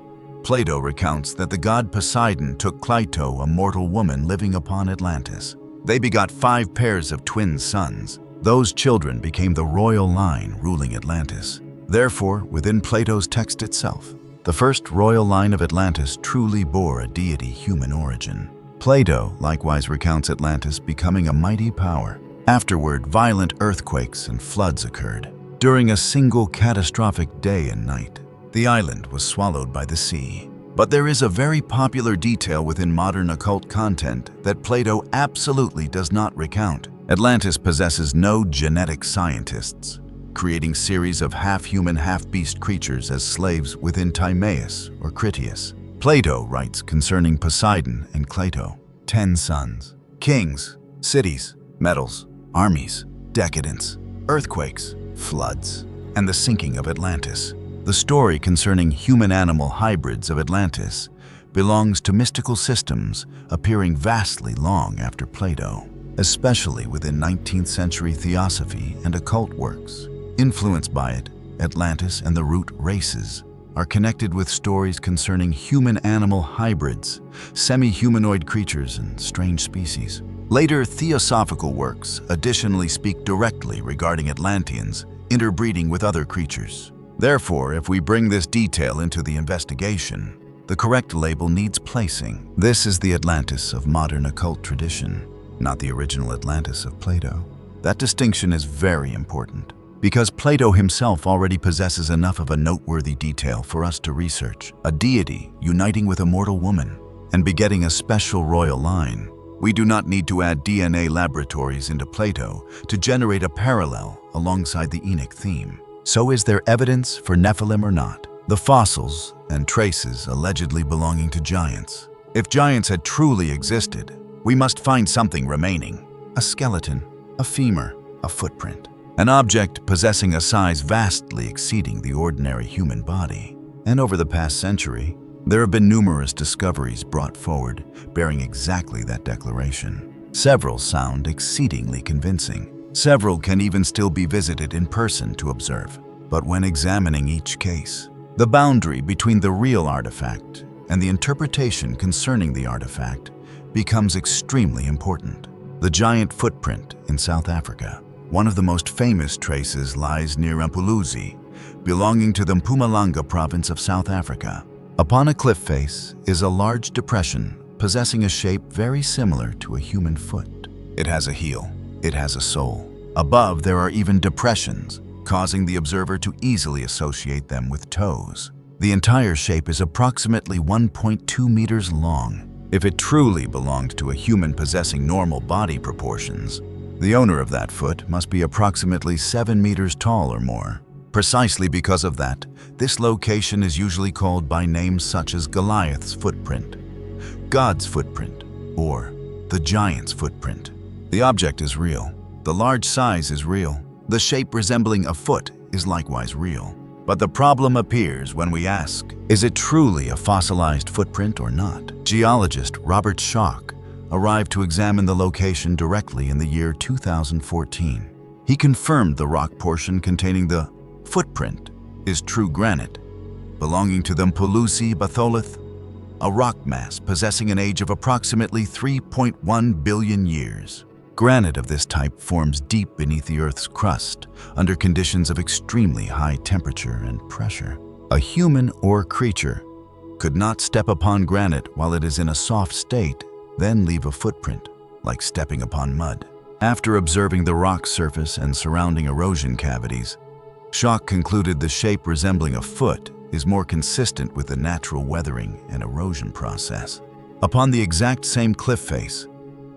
Plato recounts that the god Poseidon took Cleito, a mortal woman living upon Atlantis. They begot 5 pairs of twin sons. Those children became the royal line ruling Atlantis. Therefore, within Plato's text itself, the first royal line of Atlantis truly bore a deity human origin. Plato likewise recounts Atlantis becoming a mighty power. Afterward, violent earthquakes and floods occurred. During a single catastrophic day and night, the island was swallowed by the sea. But there is a very popular detail within modern occult content that Plato absolutely does not recount. Atlantis possesses no genetic scientists, creating series of half-human, half-beast creatures as slaves within Timaeus or Critias. Plato writes concerning Poseidon and Cleito: 10 sons, kings, cities, metals, armies, decadence, earthquakes, floods, and the sinking of Atlantis. The story concerning human-animal hybrids of Atlantis belongs to mystical systems appearing vastly long after Plato, especially within 19th century theosophy and occult works. Influenced by it, Atlantis and the root races are connected with stories concerning human-animal hybrids, semi-humanoid creatures, and strange species. Later theosophical works additionally speak directly regarding Atlanteans interbreeding with other creatures. Therefore, if we bring this detail into the investigation, the correct label needs placing. This is the Atlantis of modern occult tradition, not the original Atlantis of Plato. That distinction is very important, because Plato himself already possesses enough of a noteworthy detail for us to research. A deity uniting with a mortal woman and begetting a special royal line. We do not need to add DNA laboratories into Plato to generate a parallel alongside the Enoch theme. So is there evidence for Nephilim or not? The fossils and traces allegedly belonging to giants. If giants had truly existed, we must find something remaining. A skeleton, a femur, a footprint. An object possessing a size vastly exceeding the ordinary human body. And over the past century, there have been numerous discoveries brought forward bearing exactly that declaration. Several sound exceedingly convincing. Several can even still be visited in person to observe. But when examining each case, the boundary between the real artifact and the interpretation concerning the artifact becomes extremely important. The giant footprint in South Africa. One of the most famous traces lies near Mpuluzi, belonging to the Mpumalanga province of South Africa. Upon a cliff face is a large depression possessing a shape very similar to a human foot. It has a heel. It has a soul. Above, there are even depressions, causing the observer to easily associate them with toes. The entire shape is approximately 1.2 meters long. If it truly belonged to a human possessing normal body proportions, the owner of that foot must be approximately 7 meters tall or more. Precisely because of that, this location is usually called by names such as Goliath's footprint, God's footprint, or the giant's footprint. The object is real. The large size is real. The shape resembling a foot is likewise real. But the problem appears when we ask, is it truly a fossilized footprint or not? Geologist Robert Schoch arrived to examine the location directly in the year 2014. He confirmed the rock portion containing the footprint is true granite, belonging to the Mpuluzi batholith, a rock mass possessing an age of approximately 3.1 billion years. Granite of this type forms deep beneath the Earth's crust under conditions of extremely high temperature and pressure. A human or creature could not step upon granite while it is in a soft state, then leave a footprint, like stepping upon mud. After observing the rock surface and surrounding erosion cavities, Schoch concluded the shape resembling a foot is more consistent with the natural weathering and erosion process. Upon the exact same cliff face,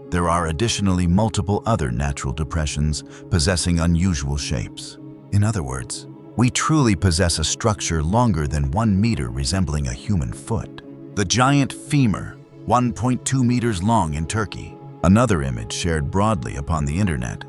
there are additionally multiple other natural depressions possessing unusual shapes. In other words, we truly possess a structure longer than 1 meter resembling a human foot. The giant femur, 1.2 meters long in Turkey. Another image shared broadly upon the internet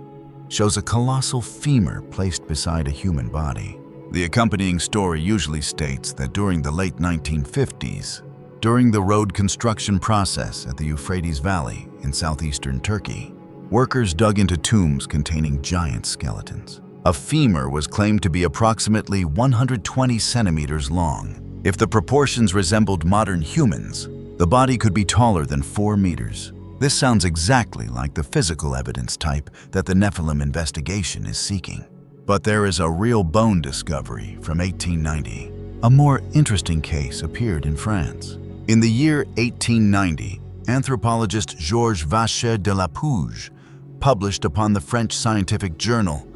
shows a colossal femur placed beside a human body. The accompanying story usually states that during the late 1950s, during the road construction process at the Euphrates Valley in southeastern Turkey, workers dug into tombs containing giant skeletons. A femur was claimed to be approximately 120 centimeters long. If the proportions resembled modern humans, the body could be taller than 4 meters. This sounds exactly like the physical evidence type that the Nephilim investigation is seeking. But there is a real bone discovery from 1890. A more interesting case appeared in France. In the year 1890, anthropologist Georges Vacher de la Pouge published upon the French scientific journal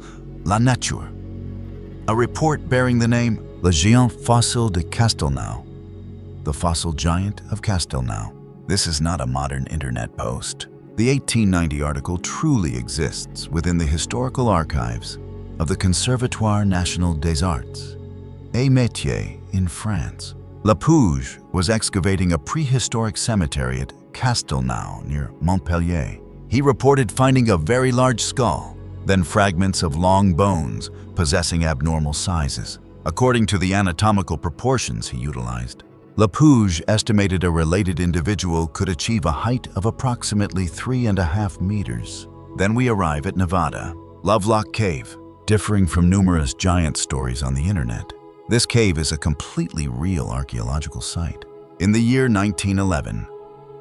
La Nature a report bearing the name Le Géant Fossile de Castelnau, the fossil giant of Castelnau. This is not a modern internet post. The 1890 article truly exists within the historical archives of the Conservatoire National des Arts, et Métiers in France. Lapouge was excavating a prehistoric cemetery at Castelnau near Montpellier. He reported finding a very large skull, then fragments of long bones possessing abnormal sizes. According to the anatomical proportions he utilized, Lapouge estimated a related individual could achieve a height of approximately 3.5 meters. Then we arrive at Nevada, Lovelock Cave. Differing from numerous giant stories on the internet, this cave is a completely real archaeological site. In the year 1911,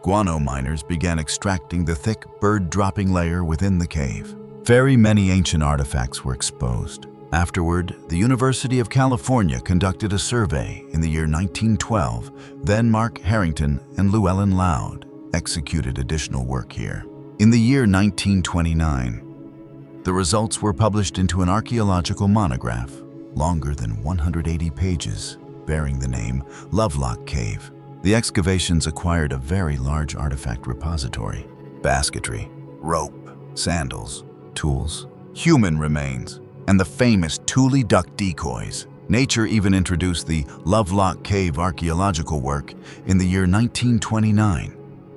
guano miners began extracting the thick bird-dropping layer within the cave. Very many ancient artifacts were exposed. Afterward, the University of California conducted a survey in the year 1912. Then Mark Harrington and Llewellyn Loud executed additional work here. In the year 1929, the results were published into an archaeological monograph, longer than 180 pages, bearing the name Lovelock Cave. The excavations acquired a very large artifact repository: basketry, rope, sandals, tools, human remains, and the famous Thule duck decoys. Nature even introduced the Lovelock Cave archaeological work in the year 1929,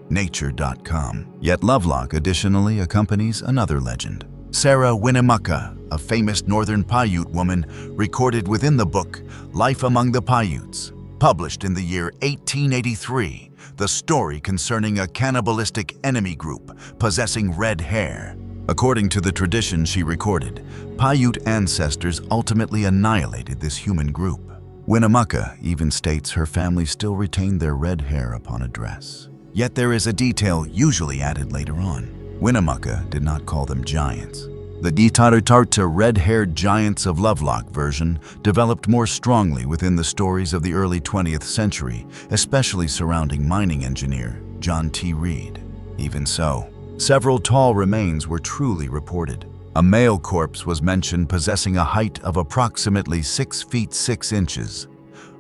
nature.com. Yet Lovelock additionally accompanies another legend. Sarah Winnemucca, a famous northern Paiute woman, recorded within the book Life Among the Paiutes, published in the year 1883, the story concerning a cannibalistic enemy group possessing red hair. According to the tradition she recorded, Paiute ancestors ultimately annihilated this human group. Winnemucca even states her family still retained their red hair upon a dress. Yet there is a detail usually added later on. Winnemucca did not call them giants. The Gitarutarta red-haired giants of Lovelock version developed more strongly within the stories of the early 20th century, especially surrounding mining engineer John T. Reed. Even so, several tall remains were truly reported. A male corpse was mentioned possessing a height of approximately 6 feet 6 inches,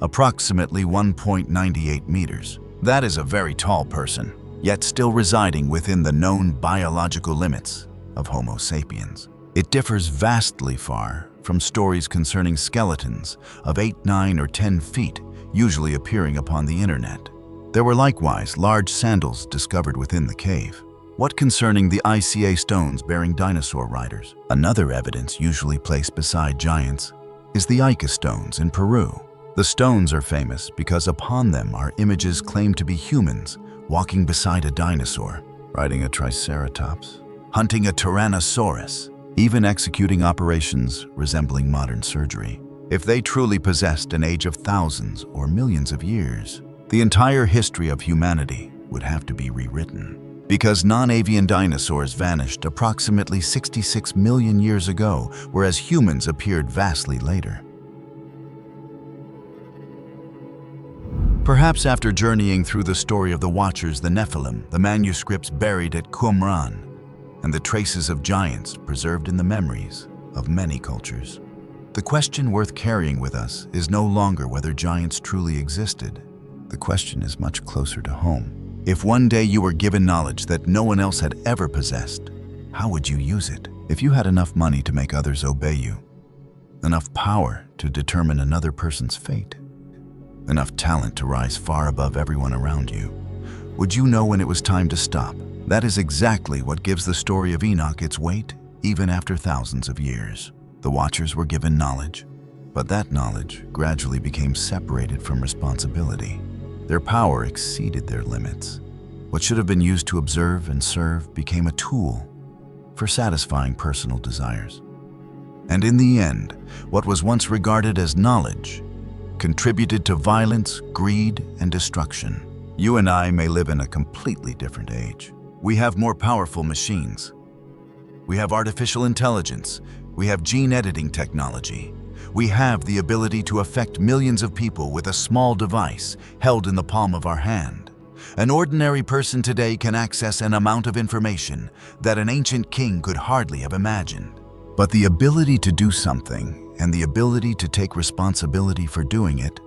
approximately 1.98 meters. That is a very tall person, yet still residing within the known biological limits of Homo sapiens. It differs vastly far from stories concerning skeletons of 8, 9, or 10 feet usually appearing upon the internet. There were likewise large sandals discovered within the cave. What concerning the ICA stones bearing dinosaur riders? Another evidence usually placed beside giants is the Ica stones in Peru. The stones are famous because upon them are images claimed to be humans walking beside a dinosaur, riding a triceratops, hunting a tyrannosaurus, even executing operations resembling modern surgery. If they truly possessed an age of thousands or millions of years, the entire history of humanity would have to be rewritten. Because non-avian dinosaurs vanished approximately 66 million years ago, whereas humans appeared vastly later. Perhaps after journeying through the story of the Watchers, the Nephilim, the manuscripts buried at Qumran, and the traces of giants preserved in the memories of many cultures, the question worth carrying with us is no longer whether giants truly existed. The question is much closer to home. If one day you were given knowledge that no one else had ever possessed, how would you use it? If you had enough money to make others obey you, enough power to determine another person's fate, enough talent to rise far above everyone around you, would you know when it was time to stop? That is exactly what gives the story of Enoch its weight, even after thousands of years. The Watchers were given knowledge, but that knowledge gradually became separated from responsibility. Their power exceeded their limits. What should have been used to observe and serve became a tool for satisfying personal desires. And in the end, what was once regarded as knowledge contributed to violence, greed, and destruction. You and I may live in a completely different age. We have more powerful machines. We have artificial intelligence. We have gene editing technology. We have the ability to affect millions of people with a small device held in the palm of our hand. An ordinary person today can access an amount of information that an ancient king could hardly have imagined. But the ability to do something and the ability to take responsibility for doing it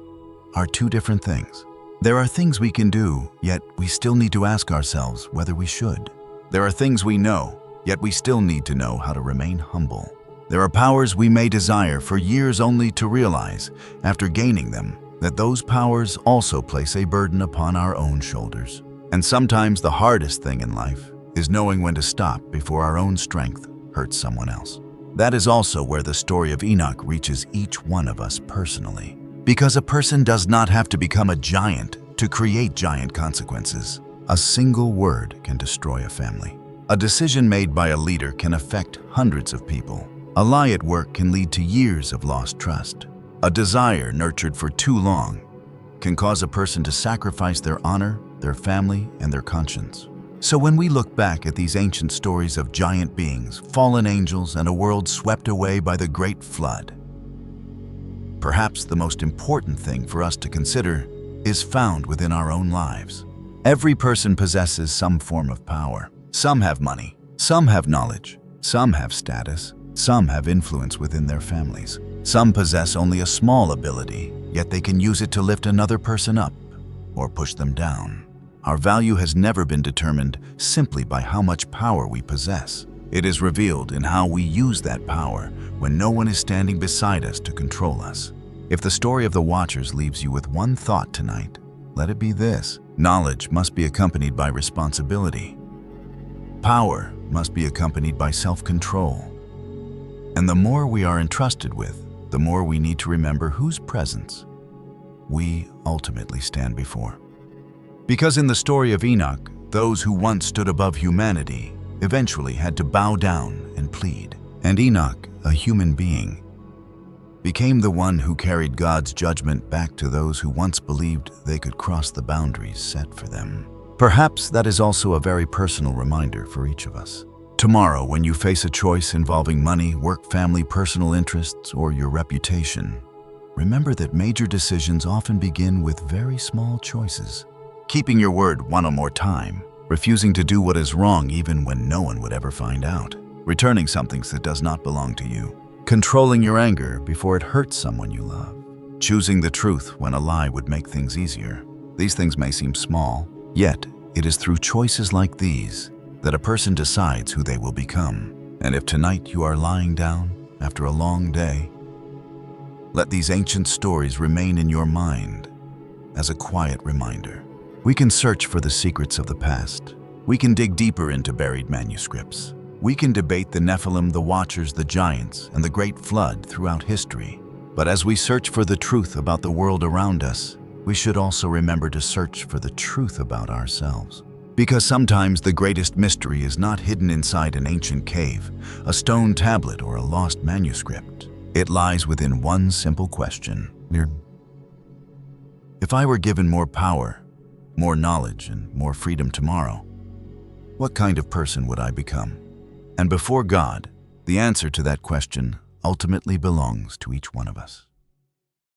are two different things. There are things we can do, yet we still need to ask ourselves whether we should. There are things we know, yet we still need to know how to remain humble. There are powers we may desire for years only to realize, after gaining them, that those powers also place a burden upon our own shoulders. And sometimes the hardest thing in life is knowing when to stop before our own strength hurts someone else. That is also where the story of Enoch reaches each one of us personally. Because a person does not have to become a giant to create giant consequences. A single word can destroy a family. A decision made by a leader can affect hundreds of people. A lie at work can lead to years of lost trust. A desire nurtured for too long can cause a person to sacrifice their honor, their family, and their conscience. So when we look back at these ancient stories of giant beings, fallen angels, and a world swept away by the Great Flood, perhaps the most important thing for us to consider is found within our own lives. Every person possesses some form of power. Some have money, some have knowledge, some have status, some have influence within their families. Some possess only a small ability, yet they can use it to lift another person up or push them down. Our value has never been determined simply by how much power we possess. It is revealed in how we use that power when no one is standing beside us to control us. If the story of the Watchers leaves you with one thought tonight, let it be this: knowledge must be accompanied by responsibility. Power must be accompanied by self-control. And the more we are entrusted with, the more we need to remember whose presence we ultimately stand before. Because in the story of Enoch, those who once stood above humanity eventually had to bow down and plead. And Enoch, a human being, became the one who carried God's judgment back to those who once believed they could cross the boundaries set for them. Perhaps that is also a very personal reminder for each of us. Tomorrow, when you face a choice involving money, work, family, personal interests, or your reputation, remember that major decisions often begin with very small choices. Keeping your word one more time, refusing to do what is wrong even when no one would ever find out, returning something that does not belong to you, controlling your anger before it hurts someone you love, choosing the truth when a lie would make things easier. These things may seem small, yet it is through choices like these that a person decides who they will become. And if tonight you are lying down after a long day, let these ancient stories remain in your mind as a quiet reminder. We can search for the secrets of the past. We can dig deeper into buried manuscripts. We can debate the Nephilim, the Watchers, the giants, and the Great Flood throughout history. But as we search for the truth about the world around us, we should also remember to search for the truth about ourselves. Because sometimes the greatest mystery is not hidden inside an ancient cave, a stone tablet, or a lost manuscript. It lies within one simple question. If I were given more power, more knowledge, and more freedom tomorrow, what kind of person would I become? And before God, the answer to that question ultimately belongs to each one of us.